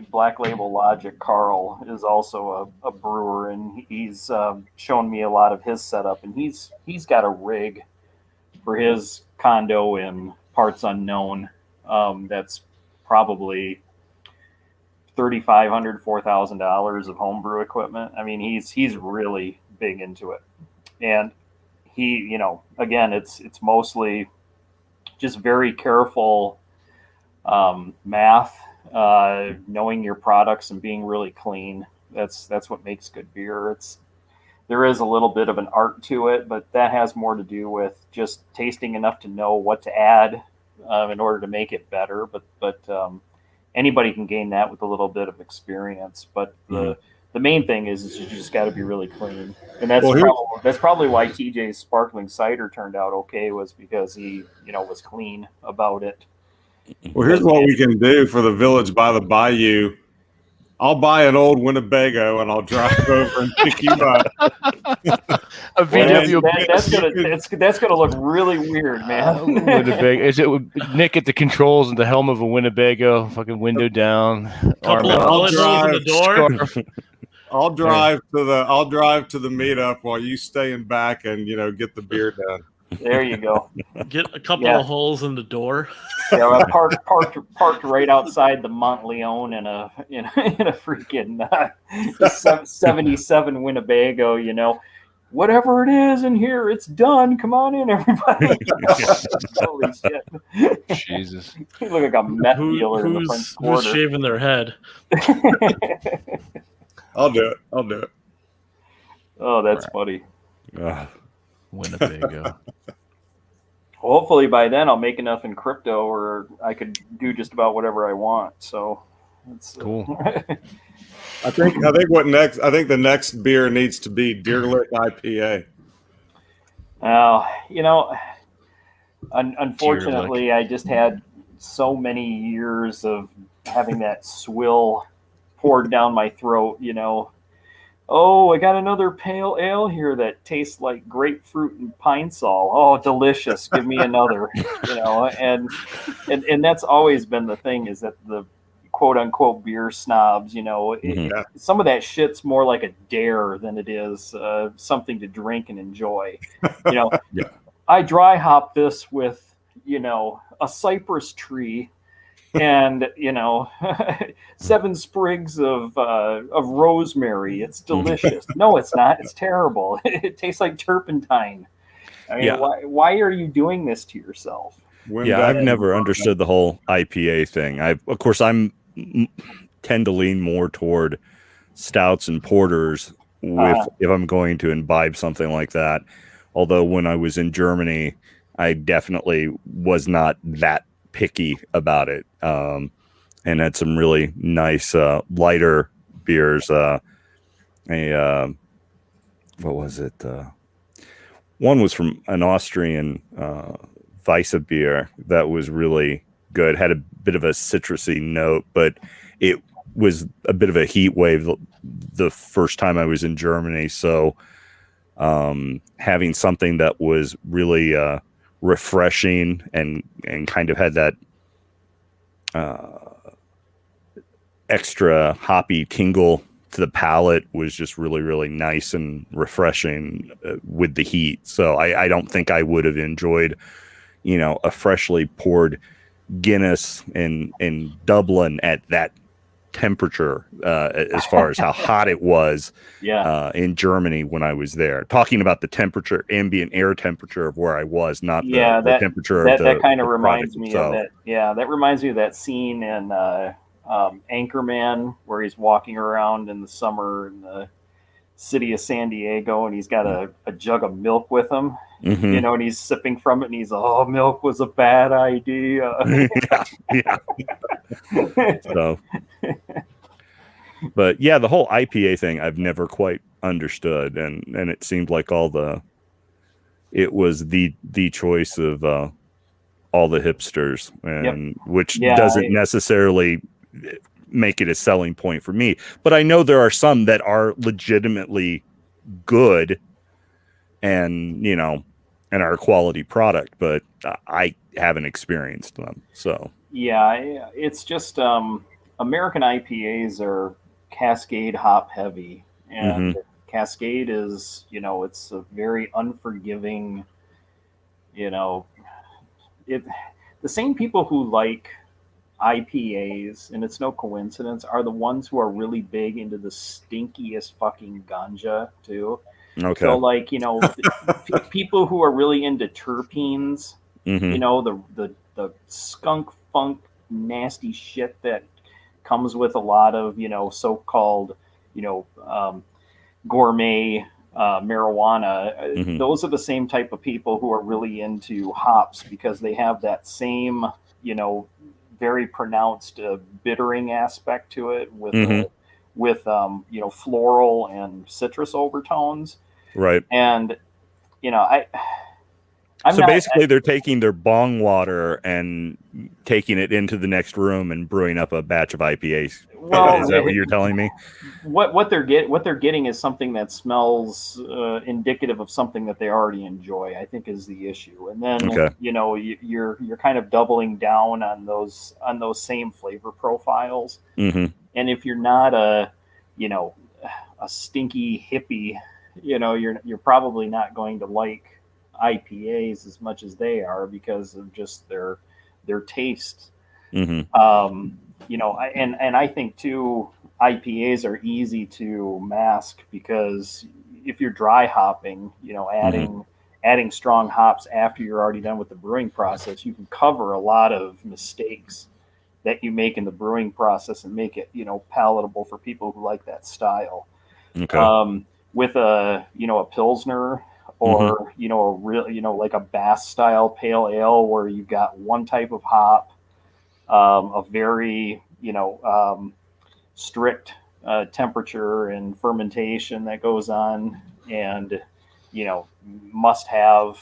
Black Label Logic. Carl is also a brewer, and he's shown me a lot of his setup, and he's got a rig for his condo in parts unknown. That's probably $3,500, $4,000 of homebrew equipment. I mean, he's really big into it, and he, again, it's mostly just very careful math, knowing your products and being really clean. That's what makes good beer. There is a little bit of an art to it, but that has more to do with just tasting enough to know what to add in order to make it better. But anybody can gain that with a little bit of experience. But the main thing is you just got to be really clean, and that's probably why TJ's sparkling cider turned out okay, was because he was clean about it. Well, here's what we can do for the Village by the Bayou. I'll buy an old Winnebago and I'll drive over and pick you up. A VW. That's gonna look really weird, man. Winnebago. Is it Nick at the controls and the helm of a Winnebago, fucking window down, arm Couple of out, bullet holes in the door. scarf. I'll drive to the meetup while you stay in back and get the beer done. There you go. Get a couple of holes in the door. Yeah, parked right outside the Montleone in a freaking 77 Winnebago. Whatever it is in here, it's done. Come on in, everybody. Holy shit! Jesus, You look like a meth dealer in the front Who's quarter. shaving their head? I'll do it. Oh, that's funny. Winnebago. Hopefully by then I'll make enough in crypto, or I could do just about whatever I want. So that's Cool. I think the next beer needs to be Deerlick IPA. Unfortunately, I just had so many years of having that swill poured down my throat. Oh, I got another pale ale here that tastes like grapefruit and pine sol. Oh, delicious. Give me another. And that's always been the thing, is that the quote unquote beer snobs, some of that shit's more like a dare than it is something to drink and enjoy. I dry hop this with, a cypress tree and 7 sprigs of rosemary. It's delicious. No, it's not. It's terrible. It tastes like turpentine. I mean, why are you doing this to yourself? I've never understood the whole IPA thing. Of course, I'm tend to lean more toward stouts and porters if I'm going to imbibe something like that. Although when I was in Germany, I definitely was not that picky about it, and had some really nice lighter beers. What was it? One was from an Austrian Weisse beer that was really good. Had a bit of a citrusy note, but it was a bit of a heat wave the first time I was in Germany. So having something that was really refreshing and kind of had that extra hoppy tingle to the palate, was just really, really nice and refreshing with the heat. So I don't think I would have enjoyed, a freshly poured Guinness in Dublin at that temperature, as far as how hot it was in Germany when I was there. Talking about the temperature, ambient air temperature of where I was, not the temperature of the that kind of the reminds product me itself. of that. Yeah, that reminds me of that scene in Anchorman where he's walking around in the summer in the city of San Diego, and he's got a jug of milk with him. Mhm. And he's sipping from it, and he's, oh, milk was a bad idea. yeah. So, but yeah, the whole IPA thing I've never quite understood, and it seemed like it was the choice of all the hipsters, and which doesn't necessarily make it a selling point for me. But I know there are some that are legitimately good, and and are a quality product, but I haven't experienced them. So yeah, it's just American IPAs are Cascade hop heavy, and Cascade is, it's a very unforgiving, the same people who like IPAs, and it's no coincidence, are the ones who are really big into the stinkiest fucking ganja too. okay. So like, people who are really into terpenes, the skunk funk nasty shit that comes with a lot of, so-called, gourmet marijuana. Those are the same type of people who are really into hops, because they have that same, very pronounced bittering aspect to it with floral and citrus overtones. Right. And basically they're taking their bong water and taking it into the next room and brewing up a batch of IPAs. Well, is that what you're telling me? What they're getting is something that smells indicative of something that they already enjoy, I think, is the issue. And then you're kind of doubling down on those same flavor profiles. And if you're not a stinky hippie, you're probably not going to like IPAs as much as they are, because of just their taste. And I think too, IPAs are easy to mask, because if you're dry hopping, adding strong hops after you're already done with the brewing process, you can cover a lot of mistakes that you make in the brewing process and make it, palatable for people who like that style. With a Pilsner, or a real, like a Bass style pale ale, where you've got one type of hop, a very strict temperature and fermentation that goes on, and must have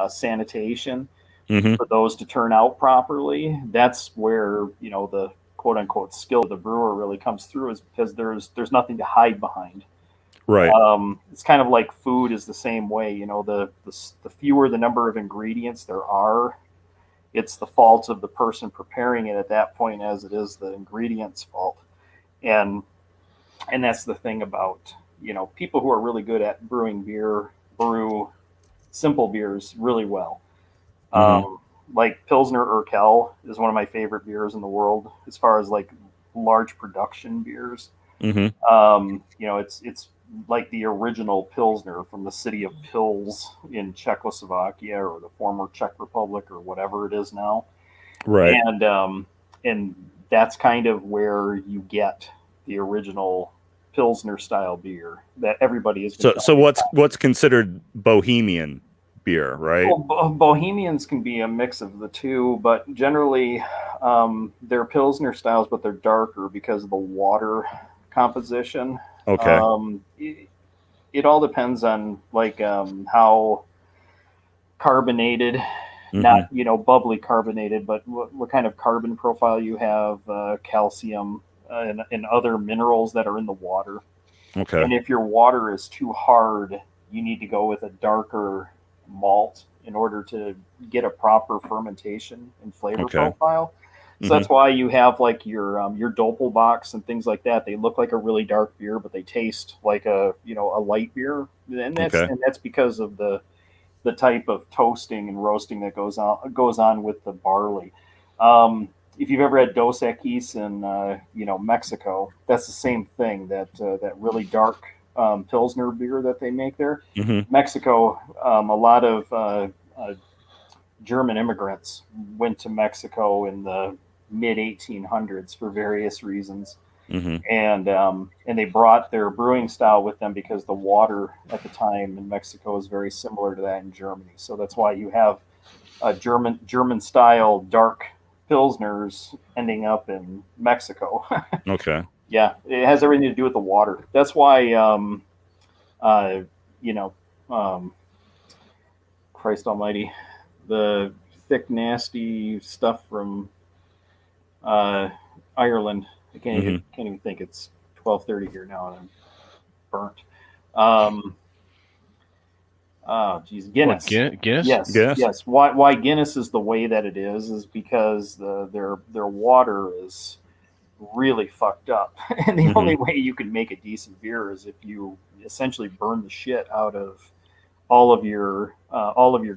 sanitation for those to turn out properly. That's where the quote unquote skill of the brewer really comes through, is because there's nothing to hide behind. Right. It's kind of like food is the same way. The fewer the number of ingredients there are, it's the fault of the person preparing it at that point, as it is the ingredients' fault. And that's the thing about, people who are really good at brewing beer brew simple beers really well. Like Pilsner Urquell is one of my favorite beers in the world, as far as like large production beers. It's like the original Pilsner from the city of Pils in Czechoslovakia, or the former Czech Republic, or whatever it is now. Right. And that's kind of where you get the original Pilsner style beer that everybody is. So what's considered Bohemian beer, right? Well, Bohemians can be a mix of the two, but generally they're Pilsner styles, but they're darker because of the water composition. Okay. It all depends on like how carbonated, not bubbly carbonated, but what kind of carbon profile you have, calcium and other minerals that are in the water. Okay. And if your water is too hard, you need to go with a darker malt in order to get a proper fermentation and flavor Okay. profile. So that's why you have like your Doppelbocks and things like that. They look like a really dark beer, but they taste like a light beer, and that's because of the type of toasting and roasting that goes on with the barley. If you've ever had Dos Equis in Mexico, that's the same thing. That really dark Pilsner beer that they make there. Mm-hmm. Mexico, a lot of German immigrants went to Mexico in the mid 1800s for various reasons, and they brought their brewing style with them because the water at the time in Mexico is very similar to that in Germany. So that's why you have a German style dark pilsners ending up in Mexico. Okay. Yeah, it has everything to do with the water. That's why Christ Almighty, the thick nasty stuff from Ireland. I can't even think. It's 12:30 here now, and I'm burnt. Oh, geez, Guinness. What, Guinness? Yes. Why Guinness is the way that it is because their water is really fucked up, and the only way you can make a decent beer is if you essentially burn the shit out of all of your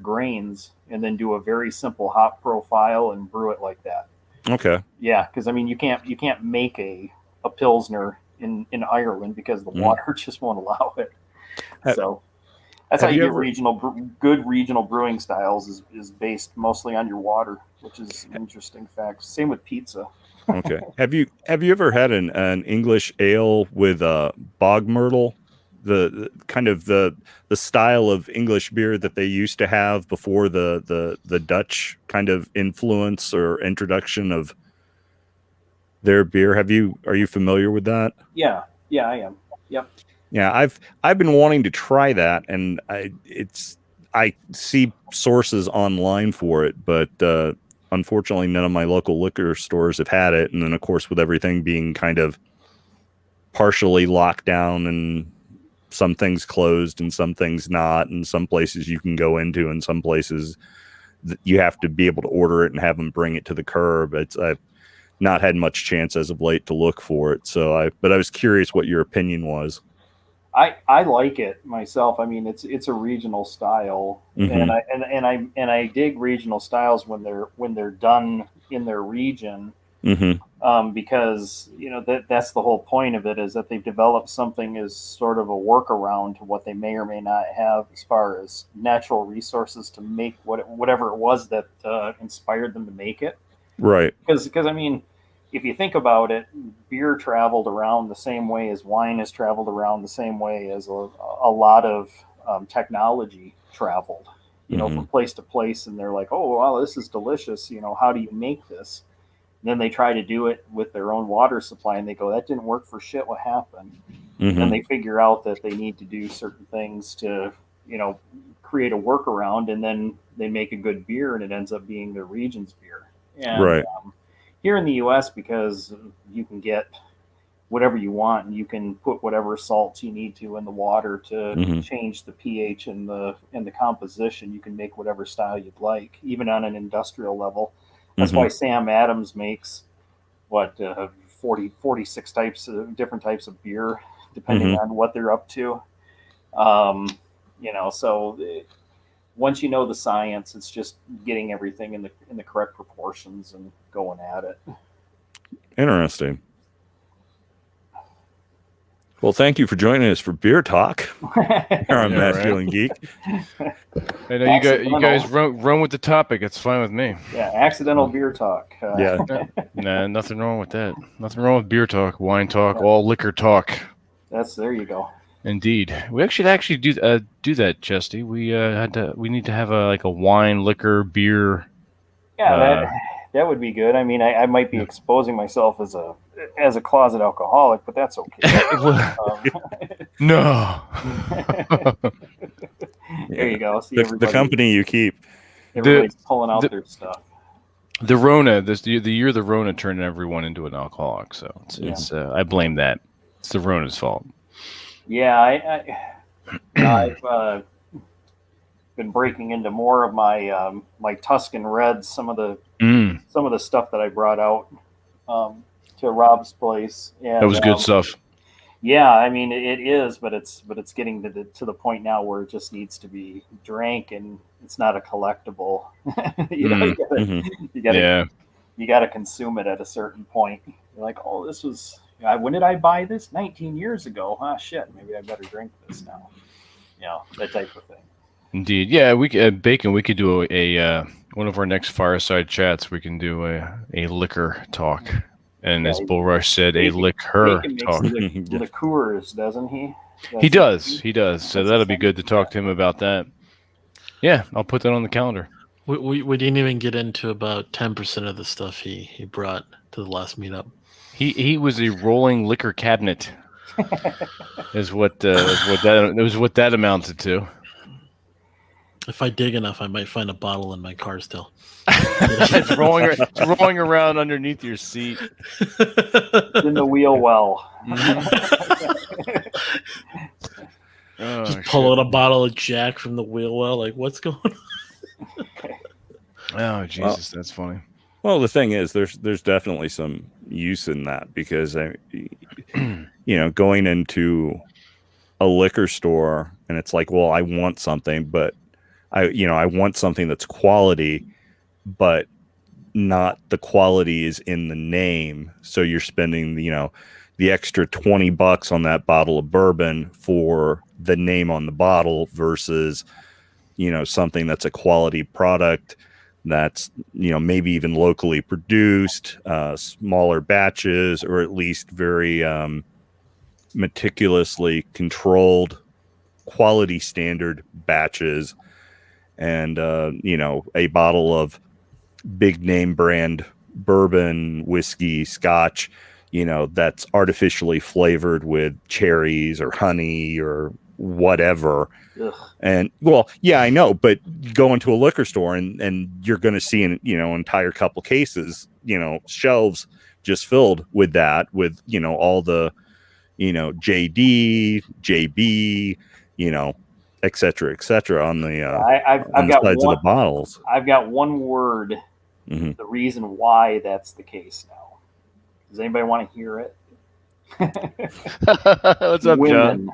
grains, and then do a very simple hop profile and brew it like that. Okay. Yeah, because I mean you can't make a pilsner in Ireland because the water just won't allow it. So that's how you get good regional brewing styles is based mostly on your water, which is an interesting fact. Same with pizza. Okay. Have you ever had an English ale with bog myrtle? The kind of the style of English beer that they used to have before the Dutch kind of influence or introduction of their beer. Are you familiar with that? Yeah, I am. Yep. Yeah, I've been wanting to try that, and I see sources online for it, but unfortunately none of my local liquor stores have had it. And then of course with everything being kind of partially locked down and some things closed and some things not, and some places you can go into and some places you have to be able to order it and have them bring it to the curb. I've not had much chance as of late to look for it. But I was curious what your opinion was. I like it myself. I mean, it's a regional style, and I dig regional styles when they're done in their region, because that's the whole point of it, is that they've developed something as sort of a workaround to what they may or may not have as far as natural resources to make whatever it was that inspired them to make it. Right. Because I mean, if you think about it, beer traveled around the same way as wine has traveled around the same way as a lot of technology traveled, from place to place. And they're like, oh, wow, this is delicious. How do you make this? And then they try to do it with their own water supply, and they go, that didn't work for shit. What happened? And they figure out that they need to do certain things to, create a workaround, and then they make a good beer, and it ends up being their region's beer. And, right. Here in the U.S., because you can get whatever you want, and you can put whatever salts you need to in the water to change the pH and the composition. You can make whatever style you'd like, even on an industrial level. That's why Sam Adams makes 46 different types of beer, depending on what they're up to. So once you know the science, it's just getting everything in the correct proportions and going at it. Interesting. Well, thank you for joining us for Beer Talk here on Masculine Geek. I know you guys run with the topic. It's fine with me. Yeah, accidental beer talk. Nah, nothing wrong with that. Nothing wrong with beer talk, wine talk, all liquor talk. There you go. Indeed, we should actually do that, Chesty. We need to have a wine, liquor, beer. Yeah, that would be good. I mean, I might be exposing myself as a closet alcoholic, but that's okay. No. There you go. See, the company you keep. Everybody's pulling out their stuff. The Rona, the year the Rona turned everyone into an alcoholic. So it's I blame that. It's the Rona's fault. Yeah, been breaking into more of my my Tuscan Reds, some of the stuff that I brought out to Rob's place. And, That was good stuff. Yeah, I mean it is, but it's getting to the point now where it just needs to be drank, and it's not a collectible. You gotta consume it at a certain point. You're like, oh, this was when did I buy this? 19 years ago. Ah, shit, maybe I better drink this now. That type of thing. Indeed, yeah. We Bacon. We could do a one of our next fireside chats. We can do a liquor talk. And as Bullrush said, a liquor talk. Liqueurs, doesn't he? He does. So that'll be good to talk to him about that. Yeah, I'll put that on the calendar. We didn't even get into about 10% of the stuff he brought to the last meetup. He was a rolling liquor cabinet. is what that amounted to. If I dig enough, I might find a bottle in my car still. It's rolling around underneath your seat. In the wheel well. Just pull out a bottle of Jack from the wheel well. Like, what's going on? Oh, Jesus, that's funny. Well, the thing is, there's definitely some use in that because, going into a liquor store and it's like, well, I want something, but I want something that's quality, but not the quality is in the name. So you're spending, the extra $20 on that bottle of bourbon for the name on the bottle versus, something that's a quality product that's, maybe even locally produced, smaller batches, or at least very meticulously controlled quality standard batches. And, a bottle of big name brand bourbon, whiskey, scotch, that's artificially flavored with cherries or honey or whatever. Ugh. And well, yeah, I know, but you go into a liquor store and you're going to see an entire couple cases, shelves just filled with that, with all the JD, JB, et cetera on the I've got sides of the bottles. I've got one word. Mm-hmm. The reason why that's the case now. Does anybody want to hear it? What's up, Women. John?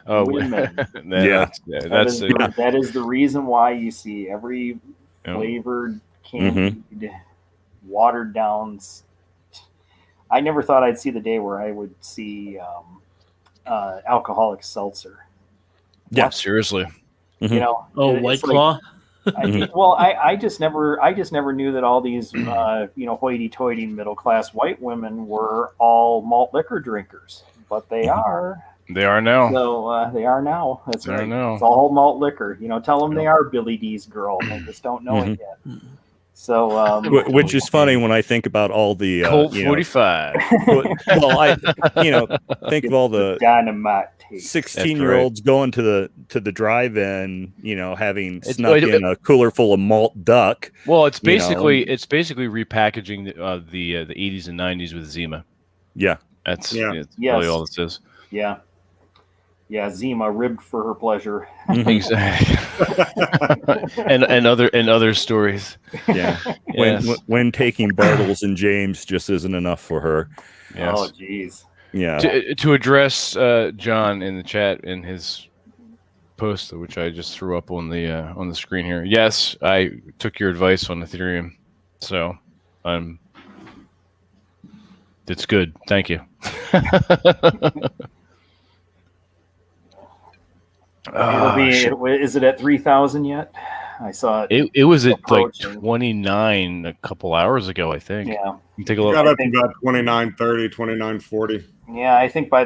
Oh, women. That is the reason why you see every flavored, candied, watered down. I never thought I'd see the day where I would see alcoholic seltzer. Yeah, seriously. White Claw. I just never knew that all these hoity-toity middle-class white women were all malt liquor drinkers, but they are. They are now. So they are now. That's right. Now. It's all malt liquor. Tell them they are Billy D's girl. They just don't know it yet. So, which is funny when I think about all the Colt 45. Well, I think of all the dynamite 16-year-olds going to the drive-in, having snuck in a cooler full of malt duck. Well, it's basically repackaging the 80s and 90s with Zima. Yeah, that's really all this is. Yeah, Zima ribbed for her pleasure. Exactly. and other stories. Yeah. When taking Bartles and James just isn't enough for her. Yes. Oh, jeez. Yeah. To address John in the chat in his post, which I just threw up on the screen here. Yes, I took your advice on Ethereum, so it's good. Thank you. Is it at 3,000 yet? I saw it. It was at like 29 a couple hours ago, I think. Yeah. You take a look. Got up to about 29.30, 29.40. Yeah, I think by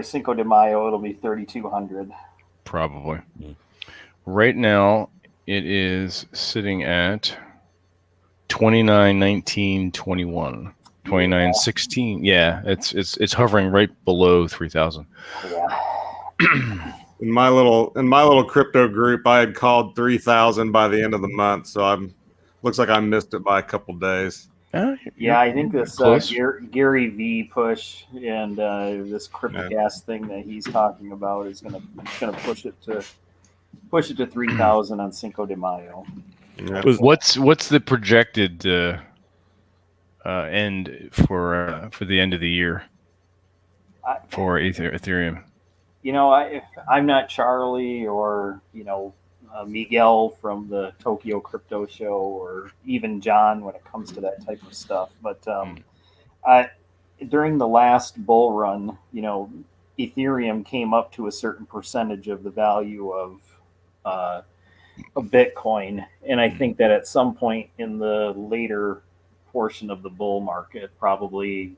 Cinco de Mayo it'll be 3,200. Probably. Right now it is sitting at 29.19.21. 29.16. Yeah, it's hovering right below 3,000. Yeah. In my little crypto group, I had called 3,000 by the end of the month, so looks like I missed it by a couple days. Yeah, I think this Gary V push and this crypto gas thing that he's talking about is gonna push it to push it to 3,000 on Cinco de Mayo. Yeah. What's the projected end for the end of the year for Ethereum? I'm not Charlie or Miguel from the Tokyo Crypto Show, or even John when it comes to that type of stuff. But during the last bull run, Ethereum came up to a certain percentage of the value of Bitcoin, and I think that at some point in the later portion of the bull market, probably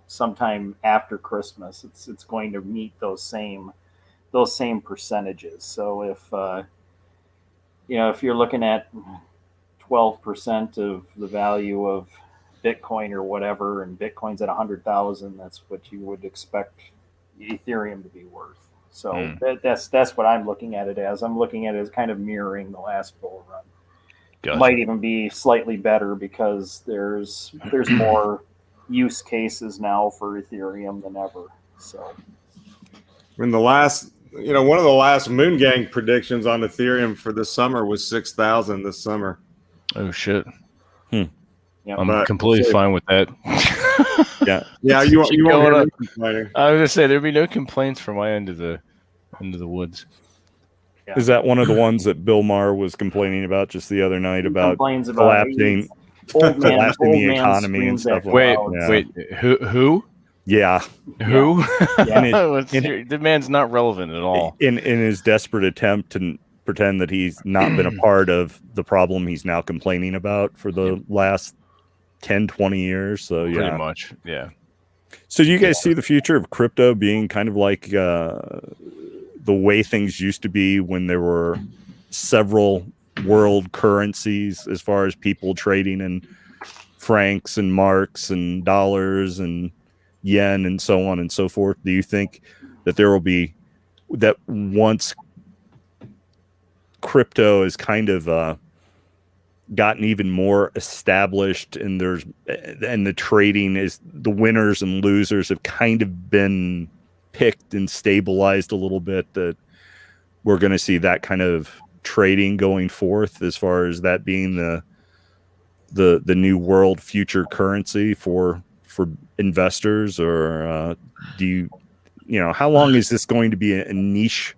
sometime after Christmas, it's going to meet those same percentages. So if you're looking at 12% of the value of Bitcoin or whatever, and Bitcoin's at 100,000, that's what you would expect Ethereum to be worth. So that's what I'm looking at it as. I'm looking at it as kind of mirroring the last bull run. Gotcha. Might even be slightly better because there's more use cases now for Ethereum than ever. So, When the last, one of the last Moon Gang predictions on Ethereum for this summer was 6,000 this summer. Oh shit! yeah, I'm completely fine with that. Yeah, you won't hear me complaining. I was gonna say there'd be no complaints from my end of the woods. yeah. Is that one of the ones that Bill Maher was complaining about just the other night about Complains about collapsing? old man, collapsing old the man economy and screams at stuff. Wait, clouds. Yeah. wait, who? Yeah, Who? Yeah. The man's not relevant at all. in his desperate attempt to pretend that he's not been a part of the problem he's now complaining about for the last 10, 20 years. So yeah, Pretty much, yeah. So do you guys see the future of crypto being kind of like the way things used to be when there were several world currencies, as far as people trading in francs and marks and dollars and yen and so on and so forth? Do you think that there will be that once crypto is kind of gotten even more established and the trading is, the winners and losers have kind of been picked and stabilized a little bit, that we're going to see that kind of trading going forth, as far as that being the new world future currency for investors? Or do how long is this going to be a niche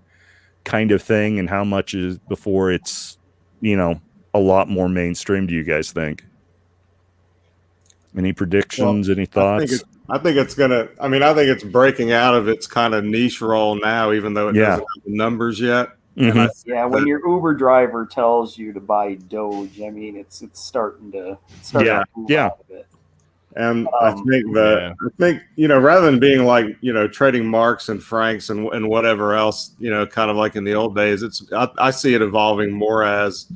kind of thing, and how much is before it's a lot more mainstream, do you guys think? Any predictions? Any thoughts? I think it's gonna. I mean, I think it's breaking out of its kind of niche role now, even though it doesn't have the numbers yet. Mhm. Yeah, when your Uber driver tells you to buy Doge, I mean, it's starting to move out a bit. And I think rather than being like trading marks and francs and whatever else, kind of like in the old days, I see it evolving more as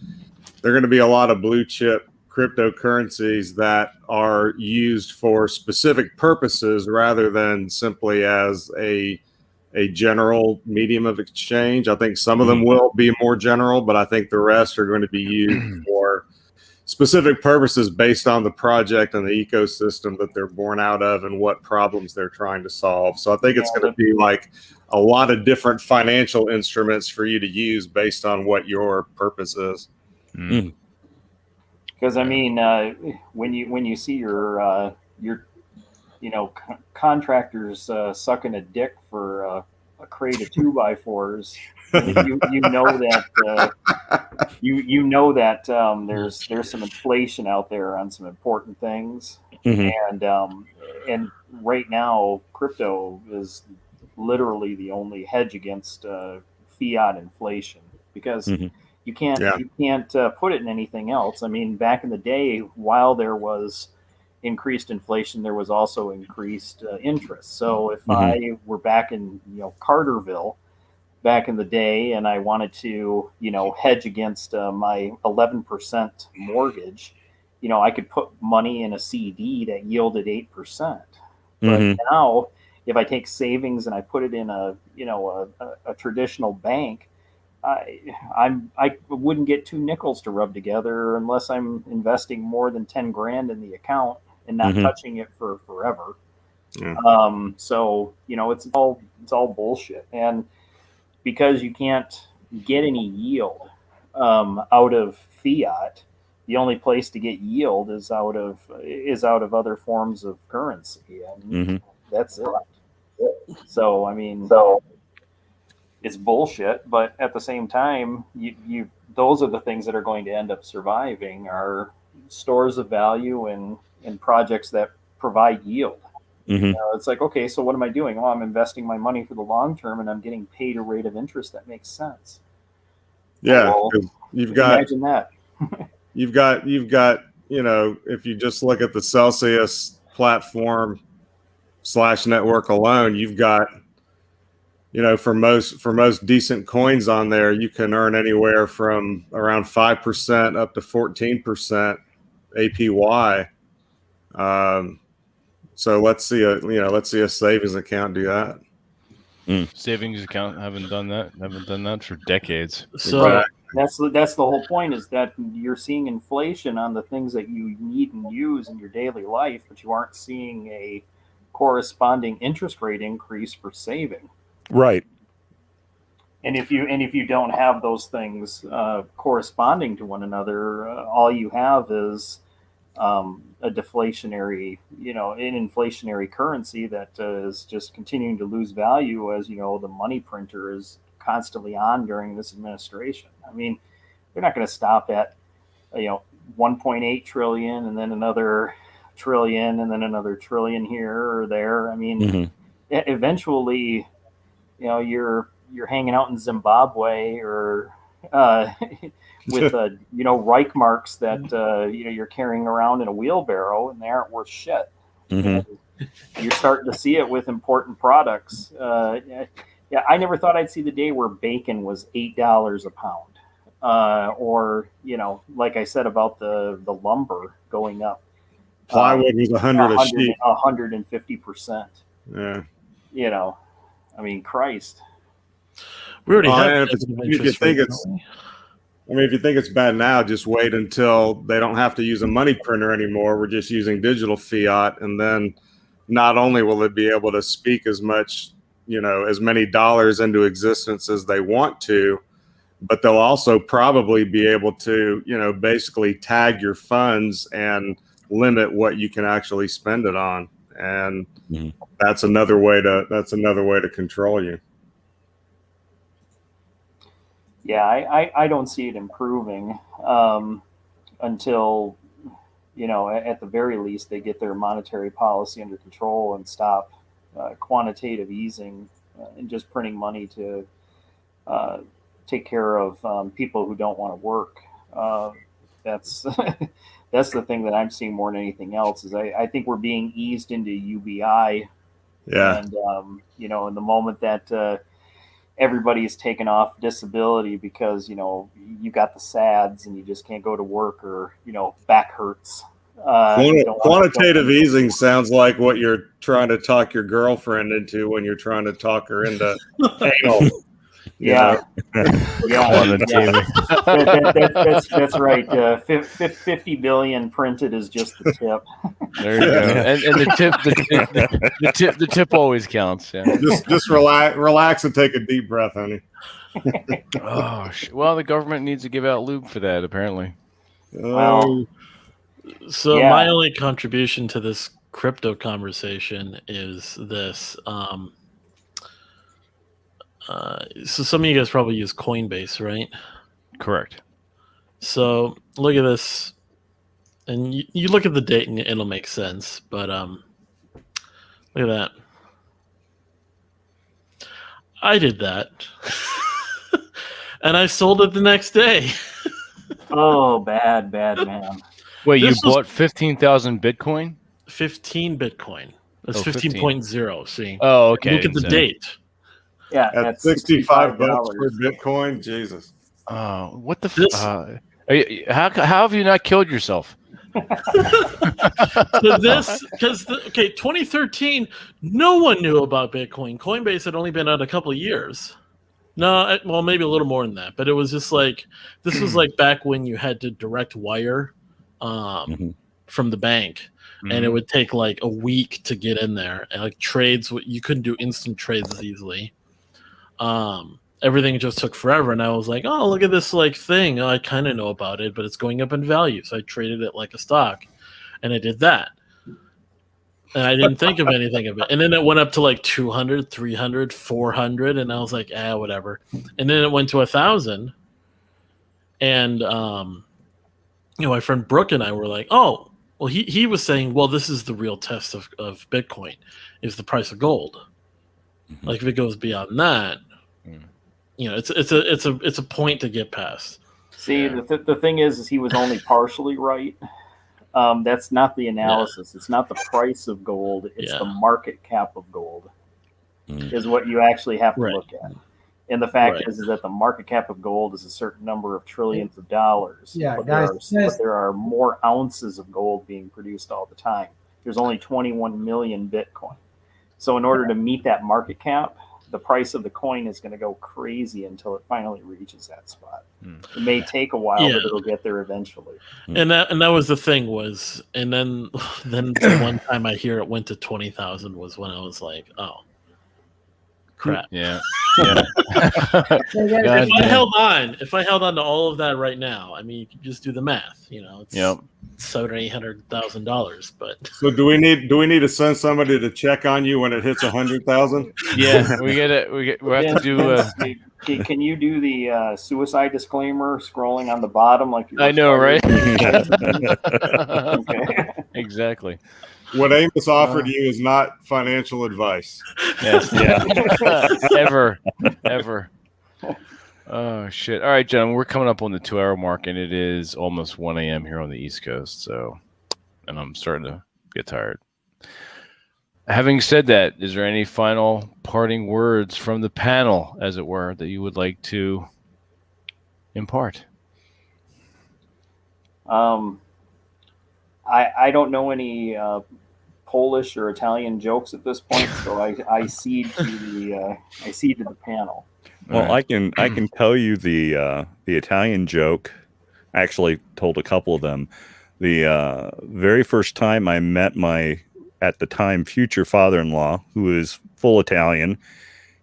there are going to be a lot of blue chip cryptocurrencies that are used for specific purposes rather than simply as a general medium of exchange. I think some of them will be more general, but I think the rest are going to be used for specific purposes based on the project and the ecosystem that they're born out of and what problems they're trying to solve. So I think it's going to be like a lot of different financial instruments for you to use based on what your purpose is. Because I mean, when you see your contractors sucking a dick for a crate of 2x4s, you know that there's some inflation out there on some important things, and right now crypto is literally the only hedge against fiat inflation, because you can't put it in anything else. I mean, back in the day, while there was increased inflation, there was also increased interest. So if I were back in Carterville back in the day, and I wanted to hedge against my 11% mortgage, I could put money in a CD that yielded 8%. But now, if I take savings and I put it in a traditional bank, I wouldn't get 2 nickels to rub together unless I'm investing more than 10 grand in the account and not touching it for forever. So it's all bullshit. And because you can't get any yield out of fiat. The only place to get yield is out of other forms of currency, and that's it. So I mean, it's bullshit. But at the same time, you those are the things that are going to end up surviving are stores of value and projects that provide yield. It's like, okay, so what am I doing? Well, I'm investing my money for the long term, and I'm getting paid a rate of interest that makes sense. Yeah, well, you've got imagine that. you've got if you just look at the Celsius platform / network alone, you've got for most decent coins on there, you can earn anywhere from around 5% up to 14% APY. So let's see a savings account do that. Savings account haven't done that for decades. So right. That's the whole point, is that you're seeing inflation on the things that you need and use in your daily life, but you aren't seeing a corresponding interest rate increase for saving. Right. And if you don't have those things corresponding to one another, all you have is a deflationary, an inflationary currency that is just continuing to lose value as the money printer is constantly on during this administration. I mean, they're not going to stop at 1.8 trillion and then another trillion and then another trillion here or there. I mean, eventually, you're hanging out in Zimbabwe or with Reich marks that you're carrying around in a wheelbarrow, and they aren't worth shit. You're starting to see it with important products. Yeah, I never thought I'd see the day where bacon was $8 a pound, or like I said about the lumber going up. Plywood was 100 a sheet, 150%. Yeah, I mean, Christ. We already have. If you think it's bad now, just wait until they don't have to use a money printer anymore. We're just using digital fiat, and then not only will it be able to speak as much, as many dollars into existence as they want to, but they'll also probably be able to, basically tag your funds and limit what you can actually spend it on, and that's another way to control you. Yeah, I don't see it improving until, at the very least, they get their monetary policy under control and stop quantitative easing and just printing money to take care of people who don't want to work. That's that's the thing that I'm seeing more than anything else. Is I think we're being eased into UBI. Yeah. And in the moment that everybody is taken off disability because you got the SADS and you just can't go to work, or back hurts. Quantitative easing sounds like what you're trying to talk your girlfriend into when you're trying to talk her into anal. Yeah. That's right. 50 billion printed is just the tip. There you go. And the tip always counts. Yeah. Just relax and take a deep breath, honey. Well, the government needs to give out lube for that, apparently. So my only contribution to this crypto conversation is this. So some of you guys probably use Coinbase, right? Correct. So look at this, and you look at the date and it'll make sense. But look at that. I did that, and I sold it the next day. Oh, bad man. Wait, you bought 15,000 Bitcoin? 15 Bitcoin. That's 15.0. See? Oh, okay. Look at the date. Yeah, at $65 for Bitcoin. Jesus. Oh, what the? How have you not killed yourself? So this, because 2013, no one knew about Bitcoin. Coinbase had only been out a couple of years. No, well, maybe a little more than that. But it was just like, this was like back when you had to direct wire from the bank. And it would take like a week to get in there. And like trades, you couldn't do instant trades as easily. everything just took forever, and I was like, oh, look at this like thing. I kind of know about it, but it's going up in value, so I traded it like a stock, and I did that. And I didn't think of anything of it. And then it went up to like 200, 300, 400, and I was like, whatever. And then it went to 1,000. And my friend Brooke and I were like, oh, well, he was saying, well, this is the real test of Bitcoin, is the price of gold. Mhm. Like if it goes beyond that, it's a point to get past. See, the thing is he was only partially right. That's not the analysis. It's not the price of gold. It's the market cap of gold is what you actually have to look at. And the fact is that the market cap of gold is a certain number of trillions of dollars. Yeah, but guys, there are more ounces of gold being produced all the time. There's only 21 million Bitcoin. So in order to meet that market cap, the price of the coin is going to go crazy until it finally reaches that spot. It may take a while, but it'll get there eventually. And that was the thing was, and then the one time I hear it went to 20,000 was when I was like, oh, crap. Yeah. If I held on to all of that right now, I mean, you can just do the math. It's $700,000 or $800,000. But So do we need to send somebody to check on you when it hits 100,000? Yeah, we have to do. Can you do the suicide disclaimer scrolling on the bottom like you're I know, right? Okay. Exactly. What Amos offered you is not financial advice. Yes. Yeah. Ever. Oh shit! All right, gentlemen, we're coming up on the 2-hour mark, and it is almost 1 a.m. here on the East Coast. And I'm starting to get tired. Having said that, is there any final parting words from the panel, as it were, that you would like to impart? I don't know any Polish or Italian jokes at this point, so I cede to the panel. Well, I can tell you the Italian joke. I actually told a couple of them. The very first time I met my, at the time, future father-in-law, who is full Italian,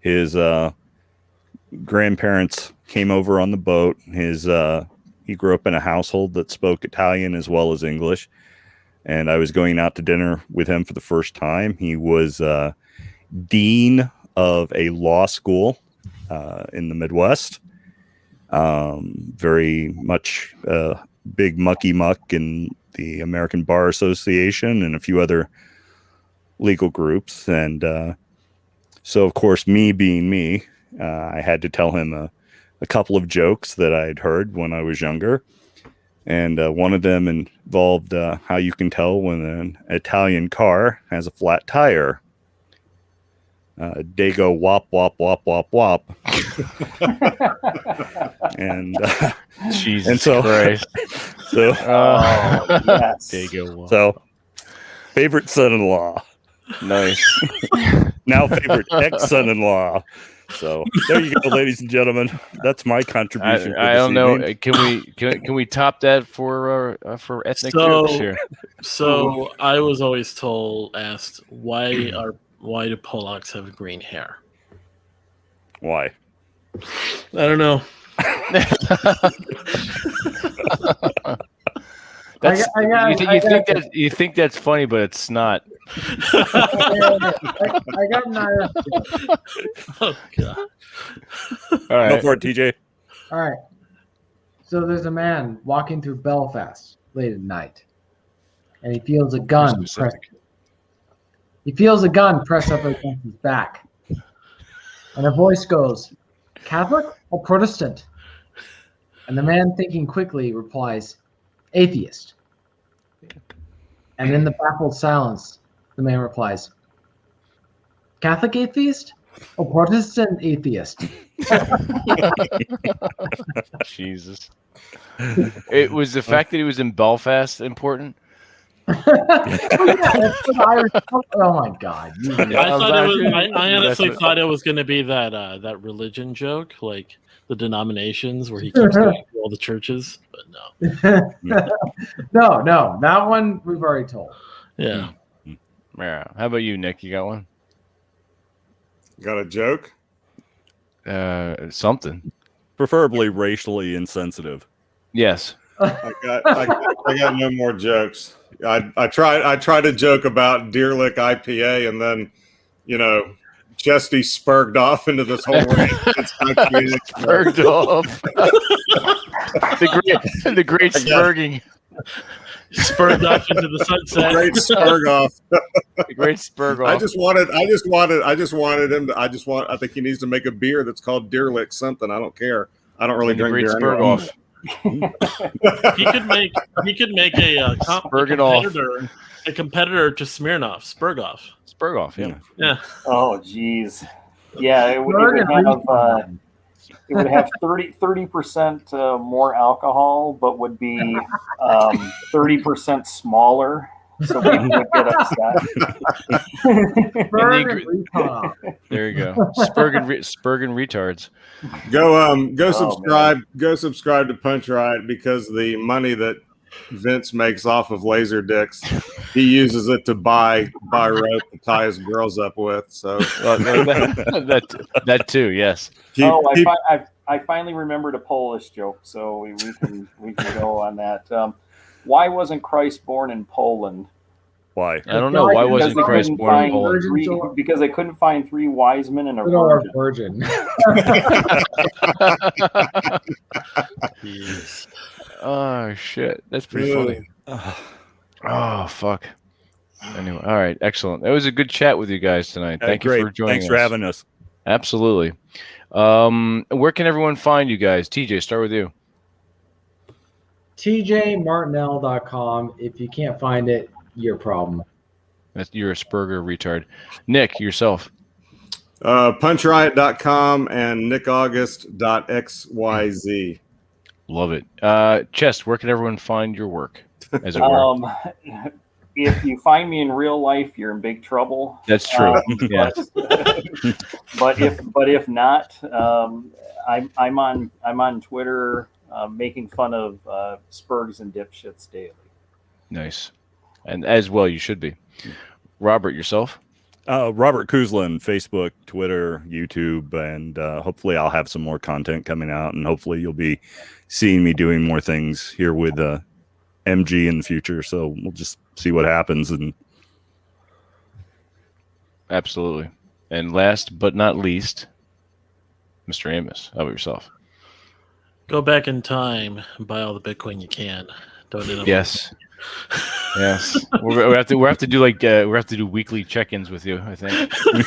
his grandparents came over on the boat. He grew up in a household that spoke Italian as well as English. And I was going out to dinner with him for the first time. He was dean of a law school in the Midwest. Very much big mucky muck in the American Bar Association and a few other legal groups. And so, of course, me being me, I had to tell him a couple of jokes that I'd heard when I was younger. And one of them involved how you can tell when an Italian car has a flat tire. They go wop, wop, wop, wop, wop. And Jesus and so, Christ. So, Yes. They go wop. so favorite son-in-law. Nice. Now favorite ex-son-in-law. So there you go, ladies and gentlemen. That's my contribution. I don't know. Can we top that for ethnic jokes here? So I was always asked why do Polacks have green hair? Why? I don't know. You think that's funny, but it's not. I got an Irish joke. Oh God! All right. Go for it, TJ. All right. So there's a man walking through Belfast late at night, and he feels a gun pressed. He feels a gun pressed up against his back, and a voice goes, "Catholic or Protestant?" And the man, thinking quickly, replies, "Atheist." And in the baffled silence, the man replies, "Catholic atheist or Protestant atheist?" Jesus. It was the fact that he was in Belfast important. Oh my God! I honestly thought it was going to be that religion joke, like the denominations where he keeps going to all the churches, but no. No, that one we've already told. Yeah. Yeah. How about you, Nick? You got one? Got a joke? something. Preferably racially insensitive. Yes. I got no more jokes. I tried to joke about Deer Lick IPA, and then Chesty spurged off into this whole rant. Spurged off. the great spurging. Spurred off into the sunset. Great spurg off. The great spurg off. I think he needs to make a beer that's called Deer Lick something. I don't care. I don't really drink beer spurg anyway. off. He could make a competitor to Smirnoff, Spurgoff. Spurgoff, yeah. Yeah. Oh, geez. Yeah, it would have 30% more alcohol, but would be 30% smaller. So people would get upset. There you go. Spurgin retards. Go subscribe. Go subscribe to Punch Riot, because the money that Vince makes off of laser dicks, he uses it to buy rope to tie his girls up with. So that too, yes. I finally remembered a Polish joke, so we can go on that. Why wasn't Christ born in Poland? Why? I don't know. Why wasn't Christ born in Poland? Because they couldn't find 3 wise men and a virgin. Oh shit, that's pretty funny. Oh fuck. Anyway, all right, excellent. It was a good chat with you guys tonight. Thank you for joining us. Thanks for having us. Absolutely. Where can everyone find you guys? TJ, start with you. TJMartinell.com. If you can't find it, your problem. You're a Spurger retard. Nick, yourself. punchriot.com and nickaugust.xyz. Love it. Chest, where can everyone find your work, as it were? If you find me in real life, you're in big trouble. That's true. Yeah. But if not, I'm on Twitter, making fun of spurgs and dipshits daily. Nice, and as well you should be. Robert, yourself. Robert Kuzlin, Facebook, Twitter, YouTube, and hopefully I'll have some more content coming out, and hopefully you'll be seeing me doing more things here with MG in the future. So we'll just see what happens. And absolutely. And last but not least, Mr. Amos, how about yourself? Go back in time and buy all the Bitcoin you can. Don't end up. Yes. Yes, we have to do weekly check-ins with you, I think. You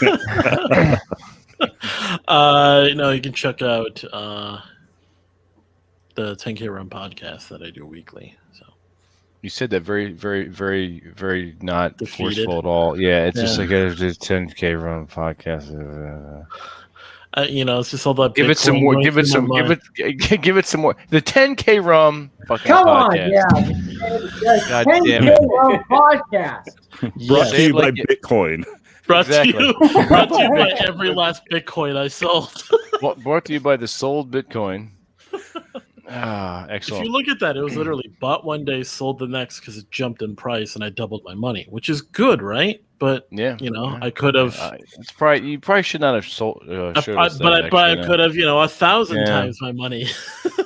can check out the 10K Run podcast that I do weekly. So you said that very, very, very, very not defeated. Forceful at all. Yeah, it's just like a 10K Run podcast. It's just all that. Give it some more. Give it some more. The 10K Rum fucking Come podcast. on, yeah. God 10K damn it. Rum podcast. brought to you by Bitcoin. Brought to you by every last Bitcoin I sold. Brought to you by the sold Bitcoin. Excellent. If you look at that, it was literally bought one day, sold the next because it jumped in price, and I doubled my money, which is good, right? But I could have. You probably should not have sold. I could have, 1,000 times my money.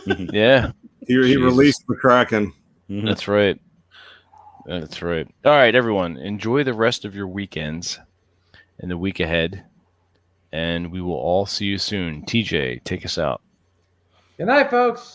Yeah, he released the Kraken. Mm-hmm. That's right. That's right. All right, everyone, enjoy the rest of your weekends and the week ahead, and we will all see you soon. TJ, take us out. Good night, folks.